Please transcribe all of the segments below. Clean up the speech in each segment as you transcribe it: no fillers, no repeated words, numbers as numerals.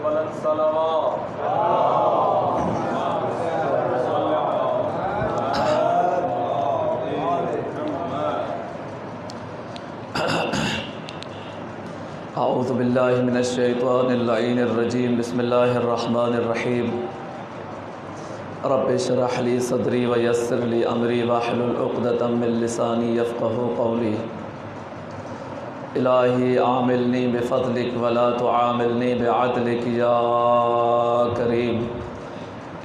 بلند صلوات اعوذ باللہ من الشیطان اللعین الرجیم بسم اللہ الرحمن الرحیم رب اشرح لی صدری ویسر لی امری واحلل عقدۃ من لسانی یفقہوا قولی الہی عاملنی بفضلک ولا تعاملنی بعدلک یا کریم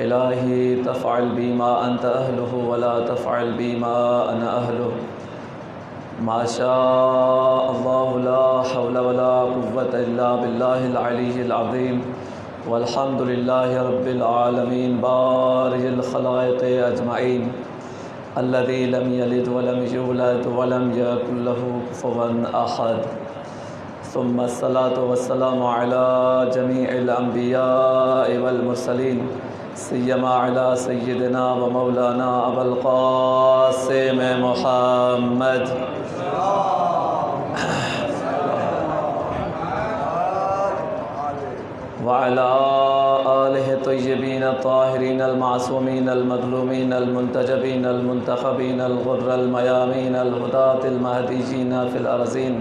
الہی تفعل بی ما انت اہلہ ولا تفعل بی ما انا اہلہ ما شاء اللہ لا حول ولا قوة الا باللہ العلی العظیم والحمد للہ رب العالمین بارئ الخلائق اجمعین الذی لم یلد ولم یولد ولم یکن له کفوا احد ثم الصلاة والسلام علی جمیع الانبیاء والمرسلین سیما علی سیدنا و مولانا ابو القاسم محمد وعلى آلہ الطیبین الطاہرین المعصومین المظلومین المنتجبین المنتخبین الغر المیامین الہداة المہدیین فی الارضین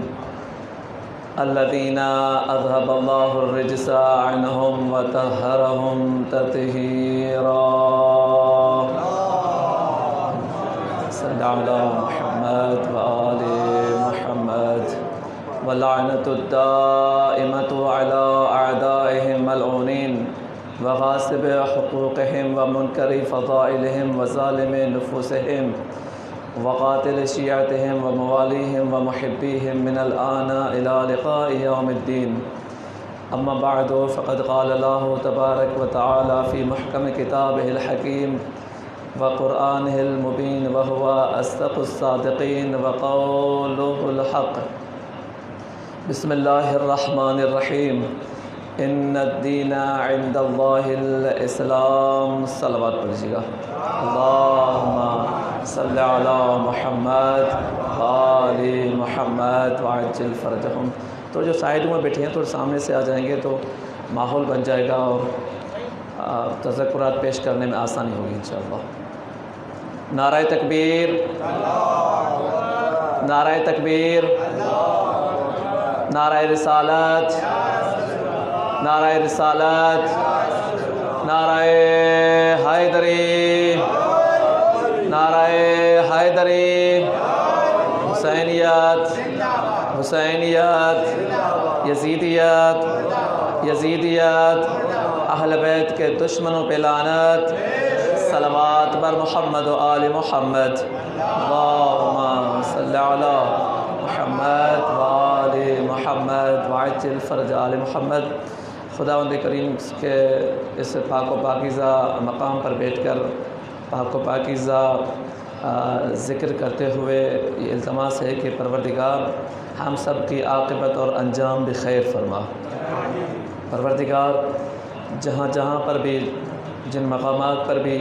الذین اذهب اللہ الرجس عنہم وطہرہم تطہیرا صلی علی محمد وآل محمد واللعنة الدائمة على أعدائهم ملعونين وغاصب حقوقهم ومنكر فضائلهم وظالم نفوسهم وقاتل شيعتهم ومواليهم ومحبيهم من الآن إلى لقاء يوم الدين أما بعد فقد قال الله تبارك وتعالى في محكم كتابه الحكيم وقرآنه المبين وهو أصدق الصادقين وقوله الحق بسم اللہ الرحمن الرحیم ان الدین عند اللہ الاسلام صلوات پڑھیے گا اللہم صلی علی محمد آل محمد وعجل فرجہم. تو جو سائڈ میں بیٹھے ہیں تو سامنے سے آ جائیں گے تو ماحول بن جائے گا اور تذکرات پیش کرنے میں آسانی ہوگی انشاءاللہ. نعرہ تکبیر، نعرہ تکبیر، نعرہ رسالت، نعرہ رسالت، نعرہ حیدری، نعرہ حیدری، حسینیت، حسینیت، یزیدیت، یزیدیت، اہل بیت کے دشمنوں پہ لعنت، صلوات بر محمد و آل محمد. اللہم صلی علی محمد و آل محمد وعجل فرج آل محمد. خداوند کریم کے اس پاک و پاکیزہ مقام پر بیٹھ کر پاک و پاکیزہ ذکر کرتے ہوئے یہ التماس ہے کہ پروردگار ہم سب کی عاقبت اور انجام بخیر فرما. پروردگار جہاں جہاں پر بھی جن مقامات پر بھی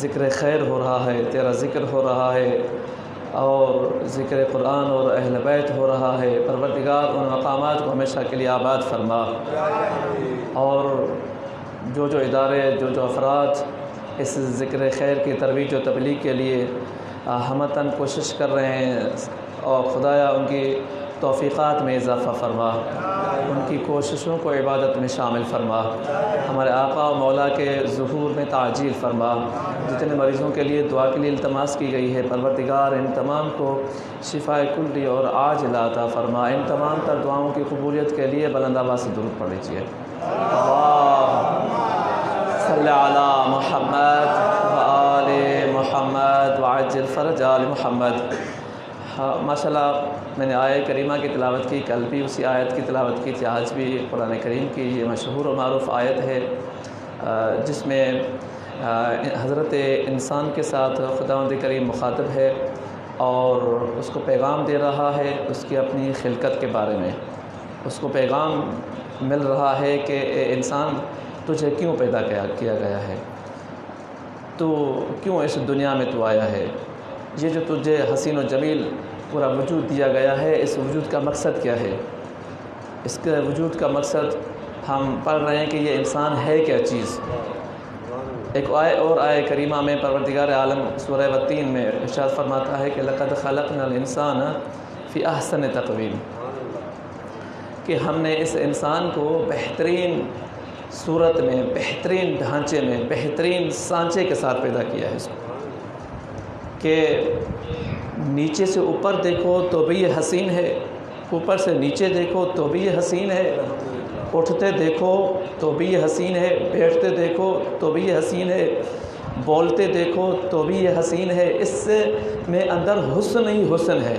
ذکر خیر ہو رہا ہے، تیرا ذکر ہو رہا ہے اور ذکر قرآن اور اہل بیت ہو رہا ہے، پروردگار ان مقامات کو ہمیشہ کے لیے آباد فرما. اور جو ادارے جو افراد اس ذکر خیر کی ترویج و تبلیغ کے لیے ہمتاً کوشش کر رہے ہیں اور خدایا ان کی توفیقات میں اضافہ فرما، ان کی کوششوں کو عبادت میں شامل فرما. ہمارے آقا و مولا کے ظہور میں تعجیل فرما. جتنے مریضوں کے لیے دعا کے لیے التماس کی گئی ہے پروردگار ان تمام کو شفاء کلی اور عاجلہ عطا فرما. ان تمام تر دعاؤں کی قبولیت کے لیے بلند آواز سے درود پڑھ لیجیے. اللہم صلی علی محمد و آل محمد وعجل فرج آل محمد. ماشاءاللہ میں نے آیہ کریمہ کی تلاوت کی، کل بھی اسی آیت کی تلاوت کی تھی، آج بھی قرآن کریم کی یہ مشہور و معروف آیت ہے جس میں حضرت انسان کے ساتھ خداوند کریم مخاطب ہے اور اس کو پیغام دے رہا ہے اس کی اپنی خلقت کے بارے میں. اس کو پیغام مل رہا ہے کہ اے انسان تجھے کیوں پیدا کیا گیا ہے، تو کیوں اس دنیا میں تو آیا ہے، یہ جو تجھے حسین و جمیل پورا وجود دیا گیا ہے اس وجود کا مقصد کیا ہے. اس کے وجود کا مقصد ہم پڑھ رہے ہیں کہ یہ انسان ہے کیا چیز. ایک اور آیہ کریمہ میں پروردگار عالم سورہ والتین میں ارشاد فرماتا ہے کہ لقد خلقنا الانسان فی احسن تقویم، کہ ہم نے اس انسان کو بہترین صورت میں، بہترین ڈھانچے میں، بہترین سانچے کے ساتھ پیدا کیا ہے اس کو، کہ نیچے سے اوپر دیکھو تو بھی یہ حسین ہے، اوپر سے نیچے دیکھو تو بھی یہ حسین ہے، اٹھتے دیکھو تو بھی یہ حسین ہے، بیٹھتے دیکھو تو بھی یہ حسین ہے، بولتے دیکھو تو بھی یہ حسین ہے. اس سے میں اندر حسن ہی حسن ہے.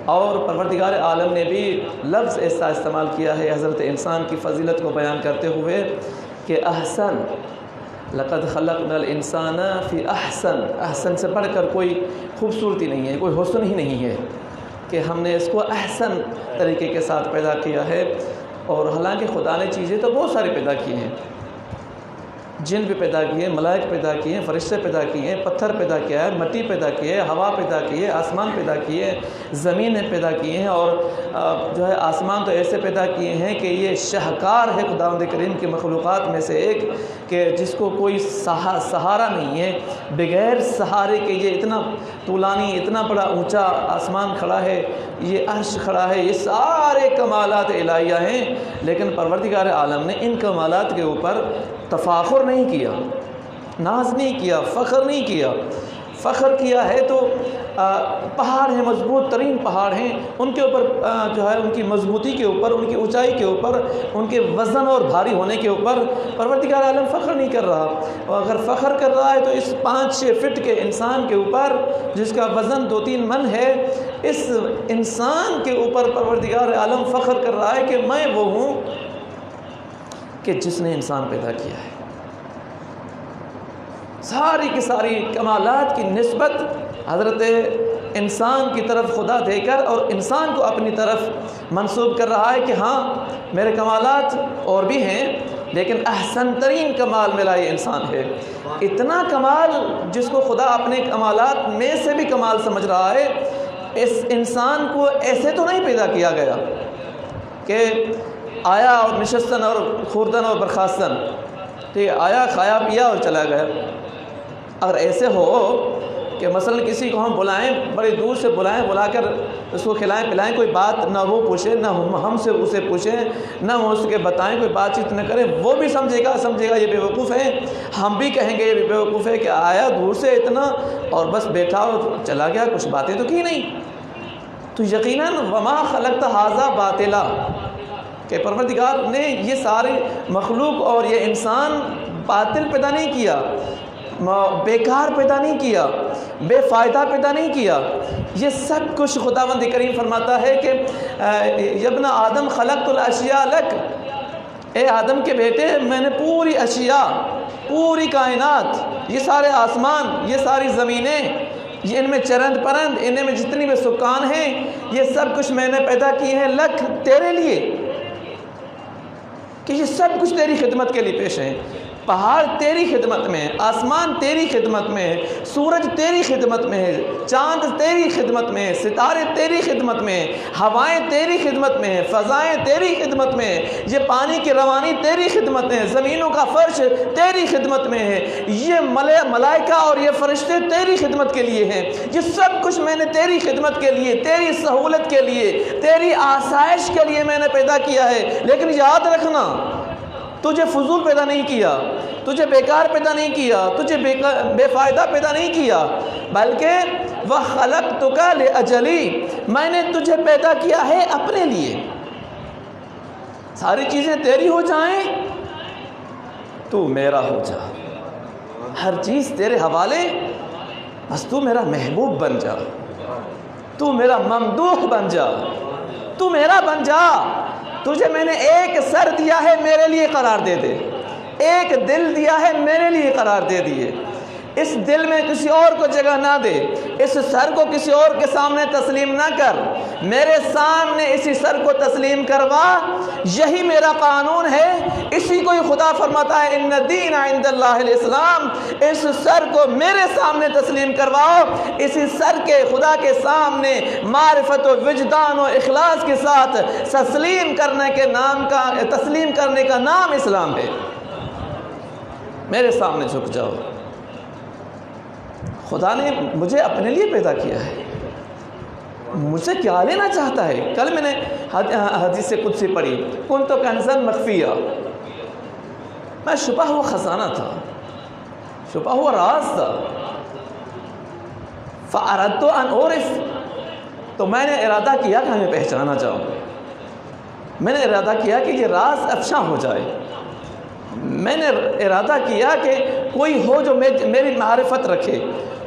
اور پروردگار عالم نے بھی لفظ ایسا استعمال کیا ہے حضرت انسان کی فضیلت کو بیان کرتے ہوئے کہ احسن، لقد خلقنا الانسان فی احسن، احسن سے بڑھ کر کوئی خوبصورتی نہیں ہے، کوئی حسن ہی نہیں ہے، کہ ہم نے اس کو احسن طریقے کے ساتھ پیدا کیا ہے. اور حالانکہ خدا نے چیزیں تو بہت ساری پیدا کی ہیں، جن بھی پیدا کیے ہیں، ملائک پیدا کیے ہیں، فرشتے پیدا کیے ہیں، پتھر پیدا کیا ہے، مٹی پیدا کی ہے، ہوا پیدا کی ہے، آسمان پیدا کیے ہیں، زمینیں پیدا کیے ہیں. اور جو ہے آسمان تو ایسے پیدا کیے ہیں کہ یہ شاہکار ہے خداوند کریم کی مخلوقات میں سے ایک، کہ جس کو کوئی سہارا نہیں ہے، بغیر سہارے کے یہ اتنا طولانی، اتنا بڑا اونچا آسمان کھڑا ہے، یہ عرش کھڑا ہے. یہ سارے کمالات الہیہ ہیں، لیکن پروردگار عالم نے ان کمالات کے اوپر تفاخر نہیں کیا، ناز نہیں کیا، فخر نہیں کیا. فخر کیا ہے تو پہاڑ ہیں، مضبوط ترین پہاڑ ہیں، ان کے اوپر جو ہے ان کی مضبوطی کے اوپر، ان کی اونچائی کے اوپر، ان کے وزن اور بھاری ہونے کے اوپر پروردگار عالم فخر نہیں کر رہا. اور اگر فخر کر رہا ہے تو اس 5-6 فٹ کے انسان کے اوپر، جس کا وزن 2-3 من ہے، اس انسان کے اوپر پروردگار عالم فخر کر رہا ہے کہ میں وہ ہوں کہ جس نے انسان پیدا کیا ہے. ساری کی ساری کمالات کی نسبت حضرت انسان کی طرف خدا دے کر اور انسان کو اپنی طرف منسوب کر رہا ہے کہ ہاں میرے کمالات اور بھی ہیں، لیکن احسن ترین کمال میرا یہ انسان ہے. اتنا کمال جس کو خدا اپنے کمالات میں سے بھی کمال سمجھ رہا ہے. اس انسان کو ایسے تو نہیں پیدا کیا گیا کہ آیا اور نشستن اور خوردن اور برخاستن، ٹھیک ہے، آیا کھایا پیا اور چلا گیا. اگر ایسے ہو کہ مثلا کسی کو ہم بلائیں، بڑی دور سے بلائیں، بلا کر اس کو کھلائیں پلائیں، کوئی بات نہ وہ پوچھے، نہ ہم سے اسے پوچھیں، نہ وہ اس کے بتائیں، کوئی بات چیت نہ کریں، وہ بھی سمجھے گا یہ بیوقوف ہے. ہم بھی کہیں گے یہ بھی بیوقوف ہے کہ آیا دور سے اتنا اور بس بیٹھا اور چلا گیا، کچھ باتیں تو کی نہیں. تو یقیناً وما خلقت ھذا باطلا، کہ پروردگار نے یہ سارے مخلوق اور یہ انسان باطل پیدا نہیں کیا، بیکار پیدا نہیں کیا، بے فائدہ پیدا نہیں کیا. یہ سب کچھ خداوند کریم فرماتا ہے کہ ابن آدم خلقت الاشیاء لک، اے آدم کے بیٹے میں نے پوری اشیاء، پوری کائنات، یہ سارے آسمان، یہ ساری زمینیں، یہ ان میں چرند پرند، ان میں جتنی بھی سکان ہیں، یہ سب کچھ میں نے پیدا کیے ہیں لک، تیرے لیے، کہ یہ سب کچھ تیری خدمت کے لیے پیش ہیں. پہاڑ تیری خدمت میں، آسمان تیری خدمت میں، سورج تیری خدمت میں ہے، چاند تیری خدمت میں، ستارے تیری خدمت میں، ہوائیں تیری خدمت میں، فضائیں تیری خدمت میں، یہ پانی کی روانی تیری خدمت میں، زمینوں کا فرش تیری خدمت میں ہے، یہ ملائکہ اور یہ فرشتے تیری خدمت کے لیے ہیں. یہ سب کچھ میں نے تیری خدمت کے لیے، تیری سہولت کے لیے، تیری آسائش کے لیے میں نے پیدا کیا ہے. لیکن یاد رکھنا، تجھے فضول پیدا نہیں کیا، تجھے بیکار پیدا نہیں کیا، تجھے بے فائدہ پیدا نہیں کیا، بلکہ وَخَلَقْتُكَ لِأَجَلِي، میں نے تجھے پیدا کیا ہے اپنے لیے. ساری چیزیں تیری ہو جائیں تو میرا ہو جا، ہر چیز تیرے حوالے، بس تو میرا محبوب بن جا، تو میرا ممدوح بن جا، تو میرا بن جا. تجھے میں نے ایک سر دیا ہے، میرے لیے قرار دے دے، ایک دل دیا ہے، میرے لیے قرار دے دیے. اس دل میں کسی اور کو جگہ نہ دے، اس سر کو کسی اور کے سامنے تسلیم نہ کر، میرے سامنے اسی سر کو تسلیم کروا. یہی میرا قانون ہے، اسی کو ہی خدا فرماتا ہے ان الدین عند اللہ الاسلام، اس سر کو میرے سامنے تسلیم کرواؤ، اسی سر کے خدا کے سامنے معرفت و وجدان و اخلاص کے ساتھ تسلیم کرنے کا نام اسلام ہے۔ میرے سامنے جھک جاؤ۔ خدا نے مجھے اپنے لیے پیدا کیا ہے، مجھ سے کیا لینا چاہتا ہے؟ کل میں نے حدیث قدسی پڑھی، کنت کنزا مخفیہ، میں چھپا ہوا خزانہ تھا، چھپا ہوا راز تھا، فأردت ان اعرف، تو میں نے ارادہ کیا کہ ہمیں پہچانا جاؤ، میں نے ارادہ کیا کہ یہ راز افشاں ہو جائے، میں نے ارادہ کیا کہ کوئی ہو جو میری معرفت رکھے،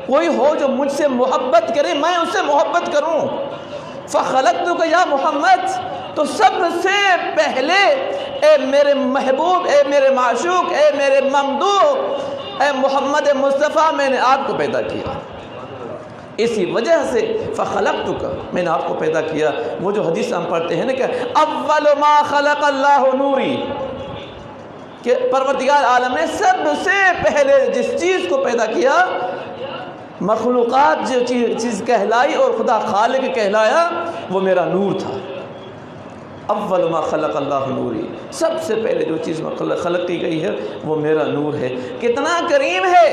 کوئی ہو جو مجھ سے محبت کرے، میں اس سے محبت کروں۔ فخلقتک یا محمد، تو سب سے پہلے اے میرے محبوب، اے میرے معشوق، اے میرے ممدوح، اے محمد مصطفیٰ، میں نے آپ کو پیدا کیا۔ اسی وجہ سے فخلقتک، میں نے آپ کو پیدا کیا۔ وہ جو حدیث ہم پڑھتے ہیں نا کہ اول ما خلق اللہ نوری، کہ پروردگار عالم نے سب سے پہلے جس چیز کو پیدا کیا، مخلوقات جو چیز کہلائی اور خدا خالق کہلایا، وہ میرا نور تھا۔ اول ما خلق اللہ نوری، سب سے پہلے جو چیز خلق کی گئی ہے وہ میرا نور ہے۔ کتنا کریم ہے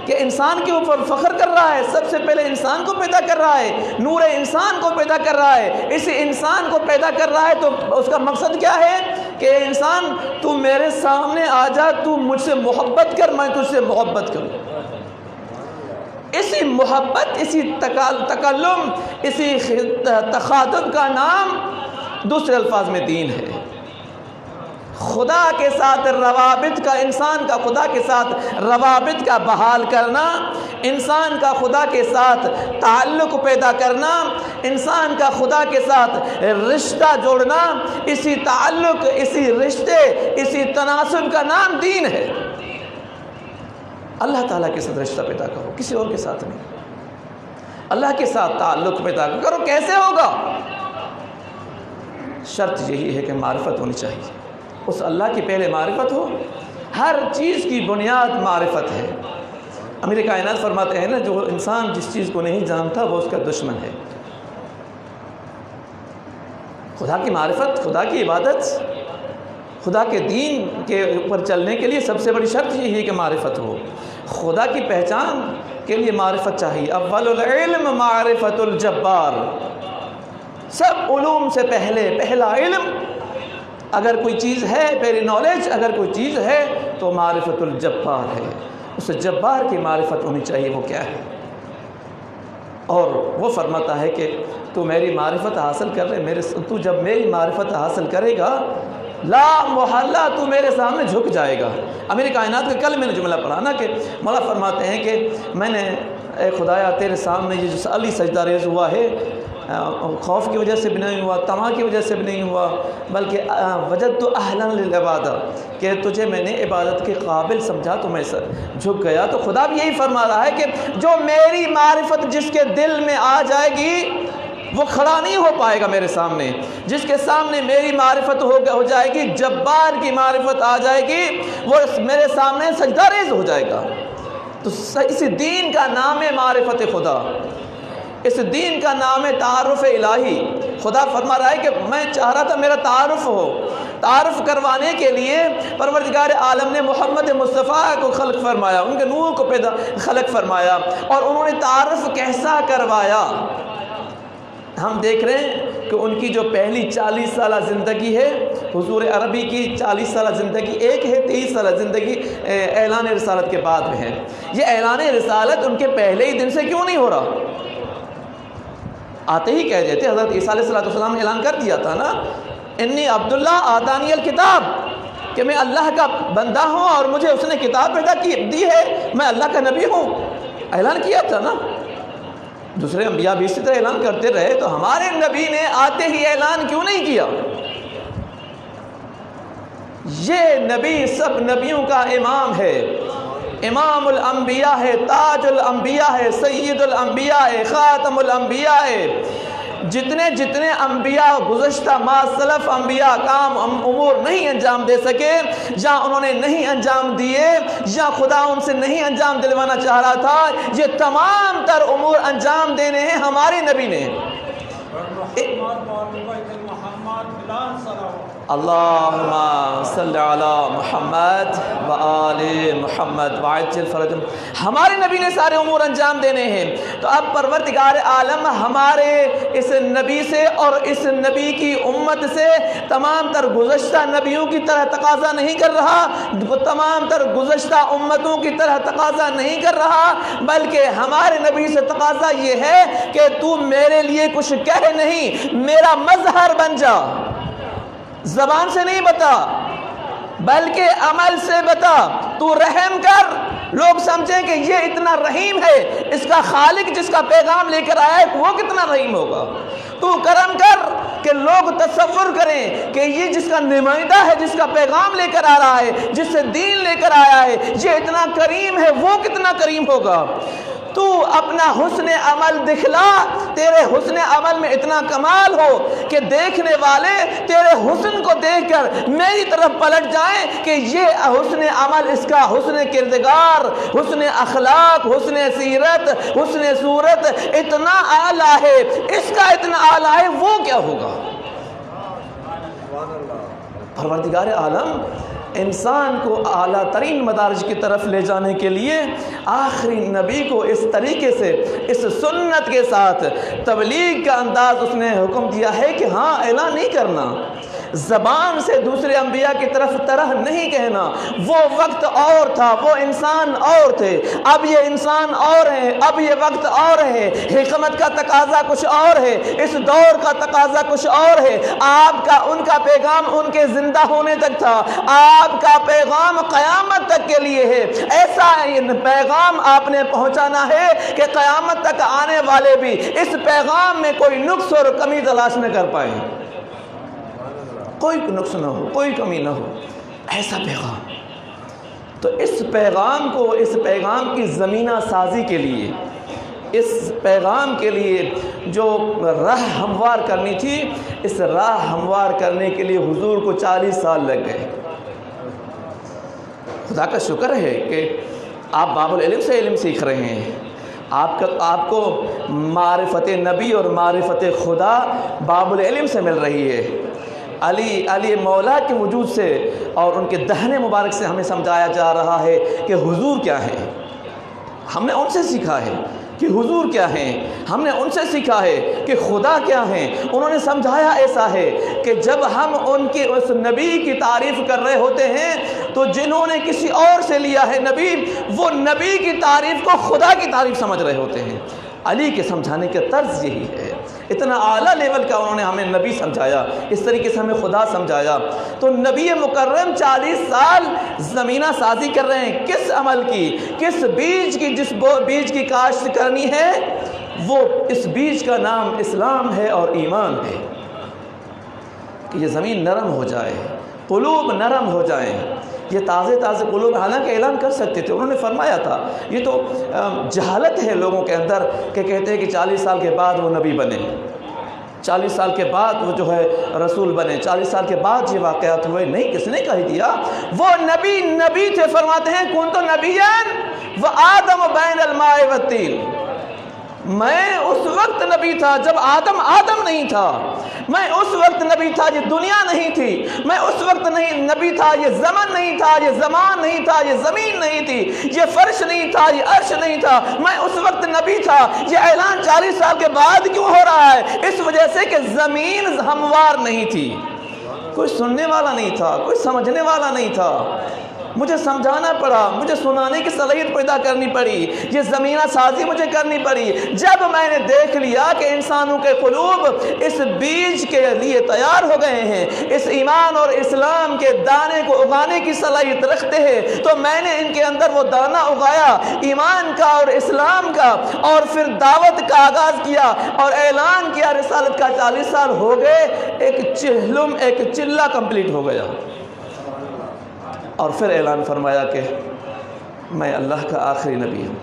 کہ انسان کے اوپر فخر کر رہا ہے، سب سے پہلے انسان کو پیدا کر رہا ہے، نور انسان کو پیدا کر رہا ہے۔ اس انسان کو پیدا کر رہا ہے تو اس کا مقصد کیا ہے کہ انسان تو میرے سامنے آ جا، تو مجھ سے محبت کر، میں تجھ سے محبت کروں۔ اسی محبت، اسی تکلم، اسی تخاطب کا نام دوسرے الفاظ میں دین ہے۔ خدا کے ساتھ روابط کا، انسان کا خدا کے ساتھ روابط کا بحال کرنا، انسان کا خدا کے ساتھ تعلق پیدا کرنا، انسان کا خدا کے ساتھ رشتہ جوڑنا، اسی تعلق، اسی رشتے، اسی تناسب کا نام دین ہے۔ اللہ تعالیٰ کے ساتھ رشتہ پیدا کرو، کسی اور کے ساتھ نہیں، اللہ کے ساتھ تعلق پیدا کرو۔ کیسے ہوگا؟ شرط یہی ہے کہ معرفت ہونی چاہیے، اس اللہ کی پہلے معرفت ہو۔ ہر چیز کی بنیاد معرفت ہے۔ امیر کائنات فرماتے ہیں نا، جو انسان جس چیز کو نہیں جانتا وہ اس کا دشمن ہے۔ خدا کی معرفت، خدا کی عبادت، خدا کے دین کے اوپر چلنے کے لیے سب سے بڑی شرط یہی ہے کہ معرفت ہو۔ خدا کی پہچان کے لیے معرفت چاہیے۔ اول العلم معرفت الجبار، سب علوم سے پہلا علم اگر کوئی چیز ہے، پہلی نالج اگر کوئی چیز ہے تو معرفت الجبار ہے۔ اس جبار کی معرفت ہونی چاہیے، وہ کیا ہے؟ اور وہ فرماتا ہے کہ تو میری معرفت حاصل کر رہے، تو جب میری معرفت حاصل کرے گا، لا محالہ تو میرے سامنے جھک جائے گا۔ امیر کائنات کا کل میں نے جملہ پڑھا نا کہ مولا فرماتے ہیں کہ میں نے اے خدایا تیرے سامنے یہ جو علی سجدہ ریز ہوا ہے، خوف کی وجہ سے بھی نہیں ہوا، طمع کی وجہ سے بھی نہیں ہوا، بلکہ وجدت اہلا للعبادہ، کہ تجھے میں نے عبادت کے قابل سمجھا تو میں جھک گیا۔ تو خدا بھی یہی فرما رہا ہے کہ جو میری معرفت جس کے دل میں آ جائے گی وہ کھڑا نہیں ہو پائے گا میرے سامنے۔ جس کے سامنے میری معرفت ہو جائے گی، جبار کی معرفت آ جائے گی، وہ میرے سامنے سجدہ ریز ہو جائے گا۔ تو اس دین کا نام ہے معرفت خدا، اس دین کا نام ہے تعارف الہی۔ خدا فرما رہا ہے کہ میں چاہ رہا تھا میرا تعارف ہو، تعارف کروانے کے لیے پروردگار عالم نے محمد مصطفیٰ کو خلق فرمایا، ان کے نور کو خلق فرمایا، اور انہوں نے تعارف کیسا کروایا؟ ہم دیکھ رہے ہیں کہ ان کی جو پہلی 40 سالہ زندگی ہے، حضور عربی کی 40 سالہ زندگی ایک ہے، 23 سالہ زندگی اعلان رسالت کے بعد میں ہے۔ یہ اعلان رسالت ان کے پہلے ہی دن سے کیوں نہیں ہو رہا؟ آتے ہی کہہ دیتے، حضرت عیسیٰ علیہ السلام نے اعلان کر دیا تھا نا، انی عبداللہ آتانی الکتاب، کہ میں اللہ کا بندہ ہوں اور مجھے اس نے کتاب پیدا دی ہے، میں اللہ کا نبی ہوں، اعلان کیا تھا نا۔ دوسرے انبیاء بھی اسی طرح اعلان کرتے رہے، تو ہمارے نبی نے آتے ہی اعلان کیوں نہیں کیا؟ یہ نبی سب نبیوں کا امام ہے، امام الانبیاء ہے، تاج الانبیاء ہے، سید الانبیاء ہے، خاتم الانبیاء ہے۔ جتنے جتنے انبیاء گزشتہ ما سلف انبیاء کام امور نہیں انجام دے سکے، یا انہوں نے نہیں انجام دیے، یا خدا ان سے نہیں انجام دلوانا چاہ رہا تھا، یہ تمام تر امور انجام دینے ہیں ہمارے نبی نے۔ اللہم صلی علی محمد و آل محمد وعجل فرجہم، ہمارے نبی نے سارے امور انجام دینے ہیں۔ تو اب پروردگار عالم ہمارے اس نبی سے اور اس نبی کی امت سے تمام تر گزشتہ نبیوں کی طرح تقاضا نہیں کر رہا، تمام تر گزشتہ امتوں کی طرح تقاضا نہیں کر رہا، بلکہ ہمارے نبی سے تقاضا یہ ہے کہ تو میرے لیے کچھ کہہ نہیں، میرا مظہر بن جا، زبان سے نہیں بتا بلکہ عمل سے بتا، تو رحم کر، لوگ سمجھیں کہ یہ اتنا رحیم ہے، اس کا خالق جس کا پیغام لے کر آیا ہے وہ کتنا رحیم ہوگا، تو کرم کر کہ لوگ تصور کریں کہ یہ جس کا نمائندہ ہے، جس کا پیغام لے کر آ رہا ہے، جس سے دین لے کر آیا ہے، یہ اتنا کریم ہے، وہ کتنا کریم ہوگا۔ تو اپنا حسن عمل دکھلا، تیرے حسن عمل میں اتنا کمال ہو کہ دیکھنے والے تیرے حسن کو دیکھ کر میری طرف پلٹ جائیں کہ یہ حسن عمل، اس کا حسن کردگار، حسن اخلاق، حسن سیرت، حسن صورت اتنا اعلیٰ ہے، اس کا اتنا اعلیٰ ہے، وہ کیا ہوگا۔ پروردگار عالم انسان کو اعلیٰ ترین مدارج کی طرف لے جانے کے لیے آخری نبی کو اس طریقے سے، اس سنت کے ساتھ تبلیغ کا انداز اس نے حکم دیا ہے کہ ہاں اعلان نہیں کرنا، زبان سے دوسرے انبیاء کی طرف طرح نہیں کہنا، وہ وقت اور تھا، وہ انسان اور تھے، اب یہ انسان اور ہیں، اب یہ وقت اور ہے، حکمت کا تقاضا کچھ اور ہے، اس دور کا تقاضا کچھ اور ہے، آپ کا ان کا پیغام ان کے زندہ ہونے تک تھا، آپ کا پیغام قیامت تک کے لیے ہے، ایسا پیغام آپ نے پہنچانا ہے کہ قیامت تک آنے والے بھی اس پیغام میں کوئی نقص اور کمی تلاش نہ کر پائیں، کوئی نقص نہ ہو، کوئی کمی نہ ہو، ایسا پیغام۔ تو اس پیغام کو، اس پیغام کی زمینہ سازی کے لیے، اس پیغام کے لیے جو راہ ہموار کرنی تھی، اس راہ ہموار کرنے کے لیے حضور کو 40 سال لگ گئے۔ خدا کا شکر ہے کہ آپ باب العلم سے علم سیکھ رہے ہیں، آپ کو معرفت نبی اور معرفت خدا باب العلم سے مل رہی ہے۔ علی مولا کے وجود سے اور ان کے دہنے مبارک سے ہمیں سمجھایا جا رہا ہے کہ حضور کیا ہے، ہم نے ان سے سیکھا ہے کہ حضور کیا ہیں، ہم نے ان سے سیکھا ہے کہ خدا کیا ہیں، انہوں نے سمجھایا ایسا ہے کہ جب ہم ان کی اس نبی کی تعریف کر رہے ہوتے ہیں تو جنہوں نے کسی اور سے لیا ہے نبی، وہ نبی کی تعریف کو خدا کی تعریف سمجھ رہے ہوتے ہیں۔ علی کے سمجھانے کا طرز یہی ہے، اتنا اعلیٰ لیول کا انہوں نے ہمیں نبی سمجھایا، اس طریقے سے ہمیں خدا سمجھایا۔ تو نبی مکرم 40 سال زمینہ سازی کر رہے ہیں، کس عمل کی، کس بیج کی، جس بیج کی کاشت کرنی ہے، وہ اس بیج کا نام اسلام ہے اور ایمان ہے، کہ یہ زمین نرم ہو جائے، قلوب نرم ہو جائیں، یہ تازے قلوب حالانکہ اعلان کر سکتے تھے، انہوں نے فرمایا تھا، یہ تو جہالت ہے لوگوں کے اندر کہ کہتے ہیں کہ 40 سال کے بعد وہ نبی بنے، 40 سال کے بعد وہ جو ہے رسول بنے، 40 سال کے بعد یہ واقعات ہوئے۔ نہیں، کس نے کہہ دیا؟ وہ نبی تھے، فرماتے ہیں کنت نبیًا وآدم بین الماء والطین، میں اس وقت نبی تھا جب آدم نہیں تھا، میں اس وقت نبی تھا یہ دنیا نہیں تھی، میں اس وقت نہیں نبی تھا یہ زمن نہیں تھا، یہ زمان نہیں تھا، یہ زمین نہیں تھی، یہ فرش نہیں تھا، یہ عرش نہیں تھا، میں اس وقت نبی تھا۔ یہ اعلان 40 سال کے بعد کیوں ہو رہا ہے؟ اس وجہ سے کہ زمین ہموار نہیں تھی، کوئی سننے والا نہیں تھا، کوئی سمجھنے والا نہیں تھا، مجھے سمجھانا پڑا، مجھے سنانے کی صلاحیت پیدا کرنی پڑی، یہ زمینہ سازی مجھے کرنی پڑی۔ جب میں نے دیکھ لیا کہ انسانوں کے قلوب اس بیج کے لیے تیار ہو گئے ہیں، اس ایمان اور اسلام کے دانے کو اگانے کی صلاحیت رکھتے ہیں، تو میں نے ان کے اندر وہ دانہ اگایا ایمان کا اور اسلام کا، اور پھر دعوت کا آغاز کیا اور اعلان کیا۔ رسالت کا 40 سال ہو گئے، ایک چلہ کمپلیٹ ہو گیا، اور پھر اعلان فرمایا کہ میں اللہ کا آخری نبی ہوں۔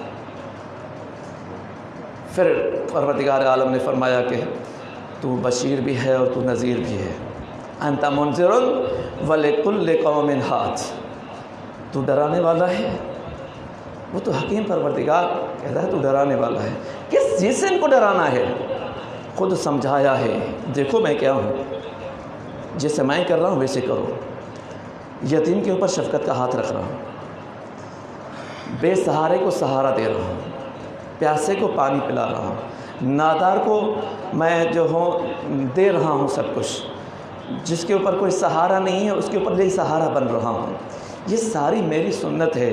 پھر پروردگار عالم نے فرمایا کہ تو بشیر بھی ہے اور تو نذیر بھی ہے. انت منذر ولکل قوم ہاد. تو ڈرانے والا ہے. وہ تو حکیم پروردگار کہتا ہے تو ڈرانے والا ہے. کس چیز سے ان کو ڈرانا ہے؟ خود سمجھایا ہے. دیکھو میں کیا ہوں، جیسے میں کر رہا ہوں ویسے کرو. یتیم کے اوپر شفقت کا ہاتھ رکھ رہا ہوں، بے سہارے کو سہارا دے رہا ہوں، پیاسے کو پانی پلا رہا ہوں، نادار کو میں جو ہوں دے رہا ہوں سب کچھ. جس کے اوپر کوئی سہارا نہیں ہے اس کے اوپر لے سہارا بن رہا ہوں. یہ ساری میری سنت ہے.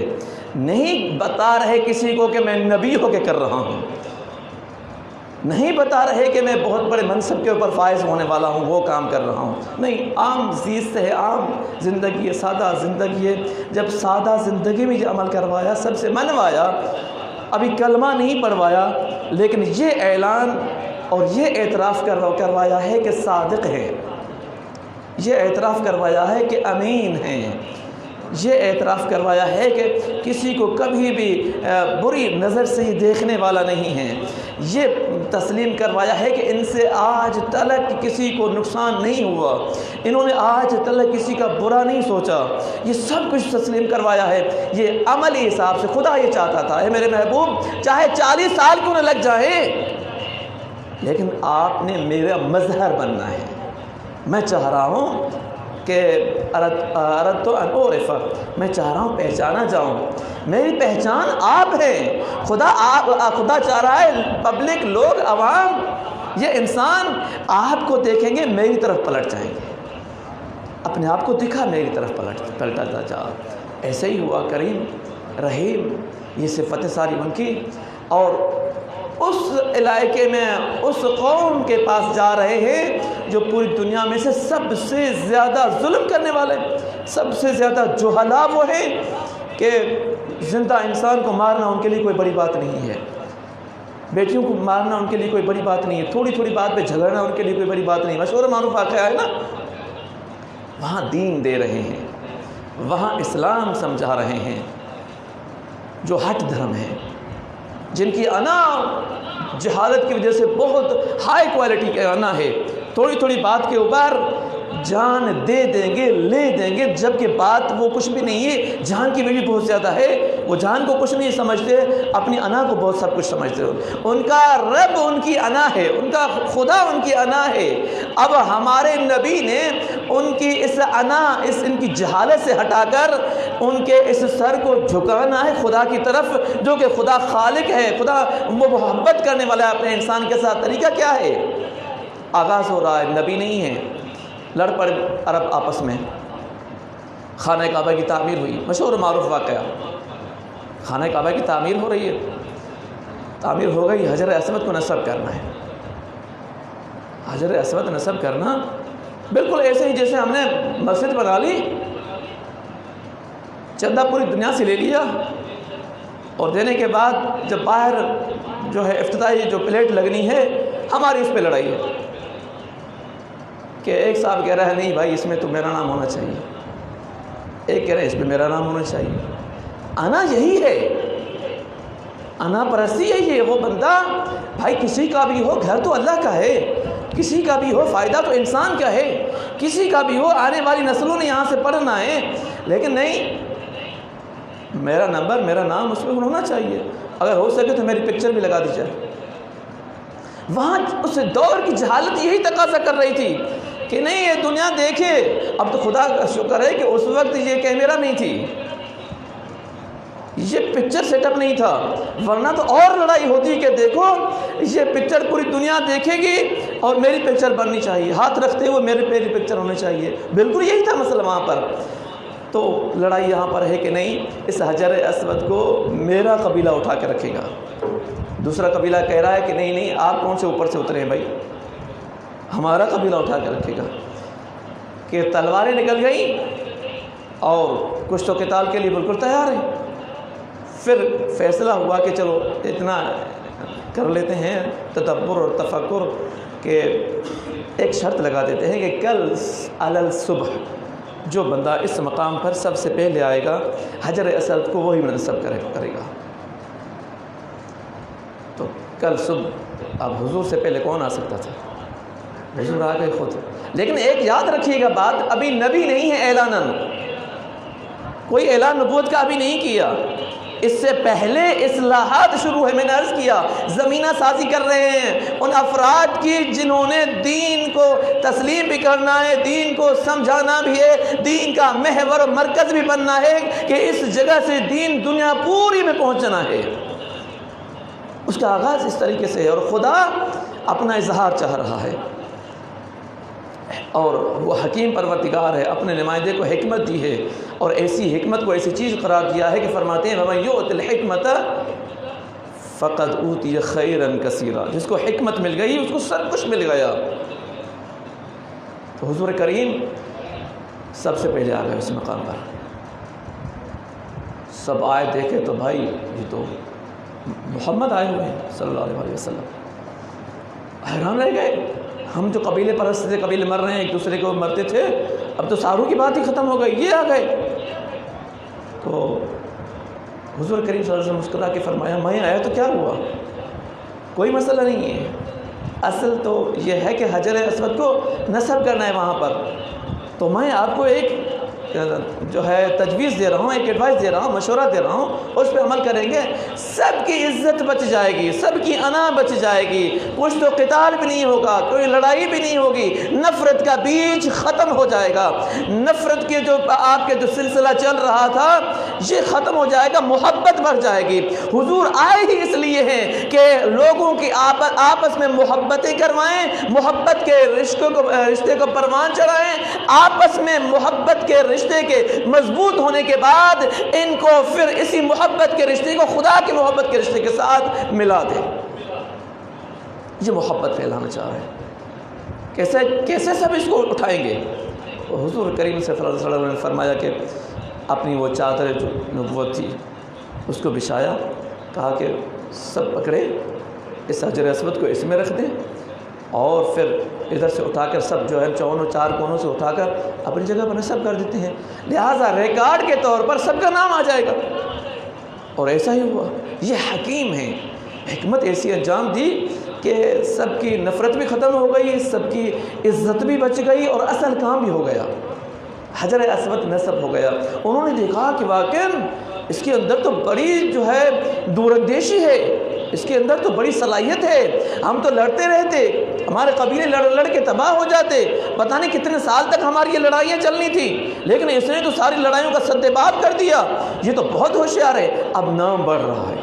نہیں بتا رہے کسی کو کہ میں نبی ہو کے کر رہا ہوں، نہیں بتا رہے کہ میں بہت بڑے منصب کے اوپر فائز ہونے والا ہوں، وہ کام کر رہا ہوں. نہیں، عام زیست ہے، عام زندگی ہے، سادہ زندگی ہے. جب سادہ زندگی میں یہ عمل کروایا، سب سے منوایا، ابھی کلمہ نہیں پڑھوایا، لیکن یہ اعلان اور یہ اعتراف کروایا ہے کہ صادق ہے، یہ اعتراف کروایا ہے کہ امین ہیں، یہ اعتراف کروایا ہے کہ کسی کو کبھی بھی بری نظر سے ہی دیکھنے والا نہیں ہے. یہ تسلیم کروایا ہے کہ ان سے آج تلک کسی کو نقصان نہیں ہوا، انہوں نے آج تلک کسی کا برا نہیں سوچا. یہ سب کچھ تسلیم کروایا ہے. یہ عملی حساب سے خدا یہ چاہتا تھا، اے میرے محبوب چاہے 40 سال کیوں نہ لگ جائیں، لیکن آپ نے میرا مظہر بننا ہے. میں چاہ رہا ہوں کہ اردت ان اعرف، میں چاہ رہا ہوں پہچانا جاؤں. میری پہچان آپ ہیں. خدا چاہ رہا ہے پبلک، لوگ، عوام، یہ انسان آپ کو دیکھیں گے میری طرف پلٹ جائیں گے. اپنے آپ کو دکھا میری طرف پلٹتا جا. ایسے ہی ہوا. کریم رحیم یہ صفت ساری ان کی. اور اس علاقے میں اس قوم کے پاس جا رہے ہیں جو پوری دنیا میں سے سب سے زیادہ ظلم کرنے والے، سب سے زیادہ جہلا وہ ہیں کہ زندہ انسان کو مارنا ان کے لیے کوئی بڑی بات نہیں ہے، بیٹیوں کو مارنا ان کے لیے کوئی بڑی بات نہیں ہے، تھوڑی تھوڑی بات پہ جھگڑنا ان کے لیے کوئی بڑی بات نہیں. مشہور معروف واقعہ ہے نا. وہاں دین دے رہے ہیں، وہاں اسلام سمجھا رہے ہیں. جو ہٹ دھرم ہے، جن کی انا جہالت کی وجہ سے بہت ہائی کوالٹی کے انا ہے، تھوڑی تھوڑی بات کے اوپر جان دے دیں گے، لے دیں گے، جبکہ بات وہ کچھ بھی نہیں ہے. جان کی ویلیو بہت زیادہ ہے. وہ جان کو کچھ نہیں سمجھتے، اپنی انا کو بہت سب کچھ سمجھتے ہو. ان کا رب ان کی انا ہے، ان کا خدا ان کی انا ہے. اب ہمارے نبی نے ان کی اس انا، ان کی جہالت سے ہٹا کر ان کے اس سر کو جھکانا ہے خدا کی طرف، جو کہ خدا خالق ہے، خدا وہ محبت کرنے والا ہے اپنے انسان کے ساتھ. طریقہ کیا ہے؟ آغاز ہو رہا ہے، نبی نہیں ہے، لڑ پڑے عرب آپس میں. خانہ کعبہ کی تعمیر ہوئی، مشہور معروف واقعہ. خانہ کعبہ کی تعمیر ہو رہی ہے، تعمیر ہو گئی. حجر اسود کو نصب کرنا ہے. حجر اسود نصب کرنا بالکل ایسے ہی جیسے ہم نے مسجد بنا لی، چندہ پوری دنیا سے لے لیا، اور دینے کے بعد جب باہر جو ہے افتتاحی جو پلیٹ لگنی ہے، ہماری اس پہ لڑائی ہے کہ ایک صاحب کہہ رہا ہے نہیں بھائی اس میں تو میرا نام ہونا چاہیے، ایک کہہ رہا ہے اس پہ میرا نام ہونا چاہیے. انا یہی ہے، انا پرستی یہی ہے. وہ بندہ بھائی کسی کا بھی ہو، گھر تو اللہ کا ہے، کسی کا بھی ہو، فائدہ تو انسان کا ہے، کسی کا بھی ہو، آنے والی نسلوں نے یہاں سے پڑھنا ہے. لیکن نہیں، میرا نمبر، میرا نام اس میں ہونا چاہیے. اگر ہو سکے تو میری پکچر بھی لگا دی جائے. وہاں اس دور کی جہالت یہی تقاضا کر رہی تھی کہ نہیں یہ دنیا دیکھے. اب تو خدا کا شکر ہے کہ اس وقت یہ کیمرہ نہیں تھی، یہ پکچر سیٹ اپ نہیں تھا، ورنہ تو اور لڑائی ہوتی کہ دیکھو یہ پکچر پوری دنیا دیکھے گی اور میری پکچر بننی چاہیے، ہاتھ رکھتے ہوئے میری پکچر ہونے چاہیے. بالکل یہی تھا مسئلہ وہاں پر. تو لڑائی یہاں پر ہے کہ نہیں اس حجر اسود کو میرا قبیلہ اٹھا کے رکھے گا. دوسرا قبیلہ کہہ رہا ہے کہ نہیں نہیں آپ کون سے اوپر سے اترے ہیں بھائی، ہمارا قبیلہ اٹھا کے رکھے گا. کہ تلواریں نکل گئی اور کچھ تو قتال کے لیے بالکل تیار ہیں. پھر فیصلہ ہوا کہ چلو اتنا کر لیتے ہیں تدبر اور تفکر کہ ایک شرط لگا دیتے ہیں کہ کل علی صبح جو بندہ اس مقام پر سب سے پہلے آئے گا حجر اسود کو وہی منصب کرے گا. تو کل صبح اب حضور سے پہلے کون آ سکتا تھا؟ حضور آ گئے خود. لیکن ایک یاد رکھیے گا بات، ابھی نبی نہیں ہے اعلاناً، کوئی اعلان نبوت کا ابھی نہیں کیا. اس سے پہلے اصلاحات شروع ہے. میں نے عرض کیا زمینہ سازی کر رہے ہیں ان افراد کی جنہوں نے دین کو تسلیم بھی کرنا ہے، دین کو سمجھانا بھی ہے، دین کا محور و مرکز بھی بننا ہے کہ اس جگہ سے دین دنیا پوری میں پہنچنا ہے. اس کا آغاز اس طریقے سے ہے، اور خدا اپنا اظہار چاہ رہا ہے، اور وہ حکیم پروردگار ہے، اپنے نمائندے کو حکمت دی ہے، اور ایسی حکمت کو ایسی چیز قرار دیا ہے کہ فرماتے ہیں وَمَن يُؤْتِ الْحِكْمَةَ فَقَدْ أُوتِيَ خَيْرًا كَثِيرًا. جس کو حکمت مل گئی اس کو سب کچھ مل گیا. تو حضور کریم سب سے پہلے آ گئے اس مقام پر. سب آئے دیکھے تو بھائی یہ تو محمد آئے ہوئے ہیں صلی اللہ علیہ وسلم. حیران رہ گئے. ہم جو قبیلے پرست تھے، قبیلے مر رہے ہیں، ایک دوسرے کو مرتے تھے، اب تو ساروں کی بات ہی ختم ہو گئی، یہ آ گئے. تو حضور کریم صلی اللہ علیہ وسلم مسکرا کے فرمایا میں آیا تو کیا ہوا، کوئی مسئلہ نہیں ہے. اصل تو یہ ہے کہ حجر اسود کو نصب کرنا ہے وہاں پر. تو میں آپ کو ایک جو ہے تجویز دے رہا ہوں، ایک ایڈوائس دے رہا ہوں، مشورہ دے رہا ہوں، اس پہ عمل کریں گے سب کی عزت بچ جائے گی، سب کی انا بچ جائے گی، کچھ تو قتال بھی نہیں ہوگا، کوئی لڑائی بھی نہیں ہوگی، نفرت کا بیج ختم ہو جائے گا. نفرت کے جو آپ کے جو سلسلہ چل رہا تھا یہ ختم ہو جائے گا، محبت بڑھ جائے گی. حضور آئے ہی اس لیے ہیں کہ لوگوں کی آپس میں محبتیں کروائیں، محبت کے رشتے کو پروان چڑھائیں، آپس میں محبت کے رشتے کے مضبوط ہونے کے بعد ان کو پھر اسی محبت کے رشتے کو خدا کی محبت کے رشتے کے ساتھ ملا دیں. یہ محبت پھیلانا چاہ رہے ہیں. کیسے سب اس کو اٹھائیں گے؟ حضور کریم صلی اللہ علیہ وسلم نے فرمایا کہ اپنی وہ چادر جو نبوت تھی اس کو بچھایا، کہا کہ سب پکڑے اس حجر اسود کو اس میں رکھ دیں، اور پھر ادھر سے اٹھا کر سب جو ہے چار کونوں سے اٹھا کر اپنی جگہ پر نصب کر دیتے ہیں، لہٰذا ریکارڈ کے طور پر سب کا نام آ جائے گا. اور ایسا ہی ہوا. یہ حکیم ہیں، حکمت ایسی انجام دی کہ سب کی نفرت بھی ختم ہو گئی، سب کی عزت بھی بچ گئی، اور اصل کام بھی ہو گیا. حجر اسود نصب ہو گیا. انہوں نے دیکھا کہ واقعاً اس کے اندر تو بڑی جو ہے دور اندیشی ہے، اس کے اندر تو بڑی صلاحیت ہے. ہم تو لڑتے رہتے، ہمارے قبیلے لڑ کے تباہ ہو جاتے، پتہ نہیں کتنے سال تک ہماری یہ لڑائیاں چلنی تھی، لیکن اس نے تو ساری لڑائیوں کا سدباب کر دیا. یہ تو بہت ہوشیار ہے. اب نام بڑھ رہا ہے،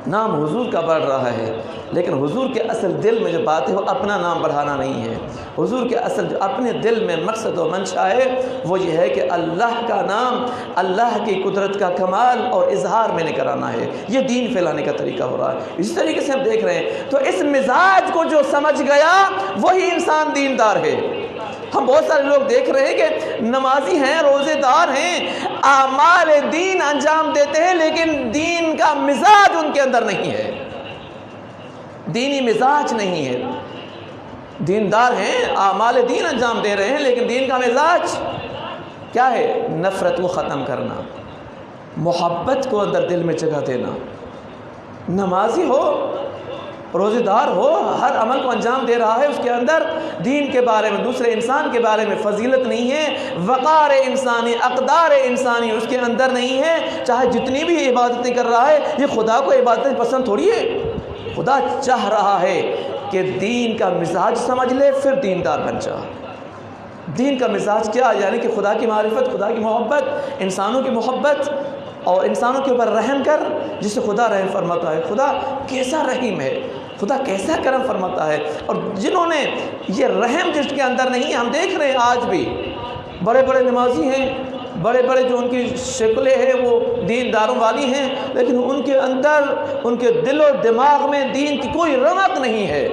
نام حضور کا بڑھ رہا ہے، لیکن حضور کے اصل دل میں جو بات ہے وہ اپنا نام بڑھانا نہیں ہے. حضور کے اصل جو اپنے دل میں مقصد و منشا ہے وہ یہ ہے کہ اللہ کا نام، اللہ کی قدرت کا کمال اور اظہار میں نے کرانا ہے. یہ دین پھیلانے کا طریقہ ہو رہا ہے. اس طریقے سے ہم دیکھ رہے ہیں. تو اس مزاج کو جو سمجھ گیا وہی انسان دیندار ہے. ہم بہت سارے لوگ دیکھ رہے ہیں کہ نمازی ہیں، روزے دار ہیں، اعمال دین انجام دیتے ہیں، لیکن دین کا مزاج ان کے اندر نہیں ہے، دینی مزاج نہیں ہے. دیندار ہیں، اعمال دین انجام دے رہے ہیں، لیکن دین کا مزاج کیا ہے؟ نفرت کو ختم کرنا، محبت کو اندر دل میں جگہ دینا. نمازی ہو، روزے دار ہو، ہر عمل کو انجام دے رہا ہے، اس کے اندر دین کے بارے میں، دوسرے انسان کے بارے میں فضیلت نہیں ہے، وقار انسانی، اقدار انسانی اس کے اندر نہیں ہے. چاہے جتنی بھی عبادتیں کر رہا ہے، یہ خدا کو عبادتیں پسند تھوڑی ہے. خدا چاہ رہا ہے کہ دین کا مزاج سمجھ لے، پھر دیندار بن جا. دین کا مزاج کیا؟ یعنی کہ خدا کی معرفت، خدا کی محبت، انسانوں کی محبت، اور انسانوں کے اوپر رحم کر، جس سے خدا رحم فرماتا ہے. خدا کیسا رحیم ہے، خدا کیسا کرم فرماتا ہے. اور جنہوں نے یہ رحم جس کے اندر نہیں ہے، ہم دیکھ رہے ہیں آج بھی بڑے بڑے نمازی ہیں، بڑے بڑے جو ان کی شکلیں ہیں وہ دینداروں والی ہیں، لیکن ان کے اندر، ان کے دل و دماغ میں دین کی کوئی رونق نہیں ہے.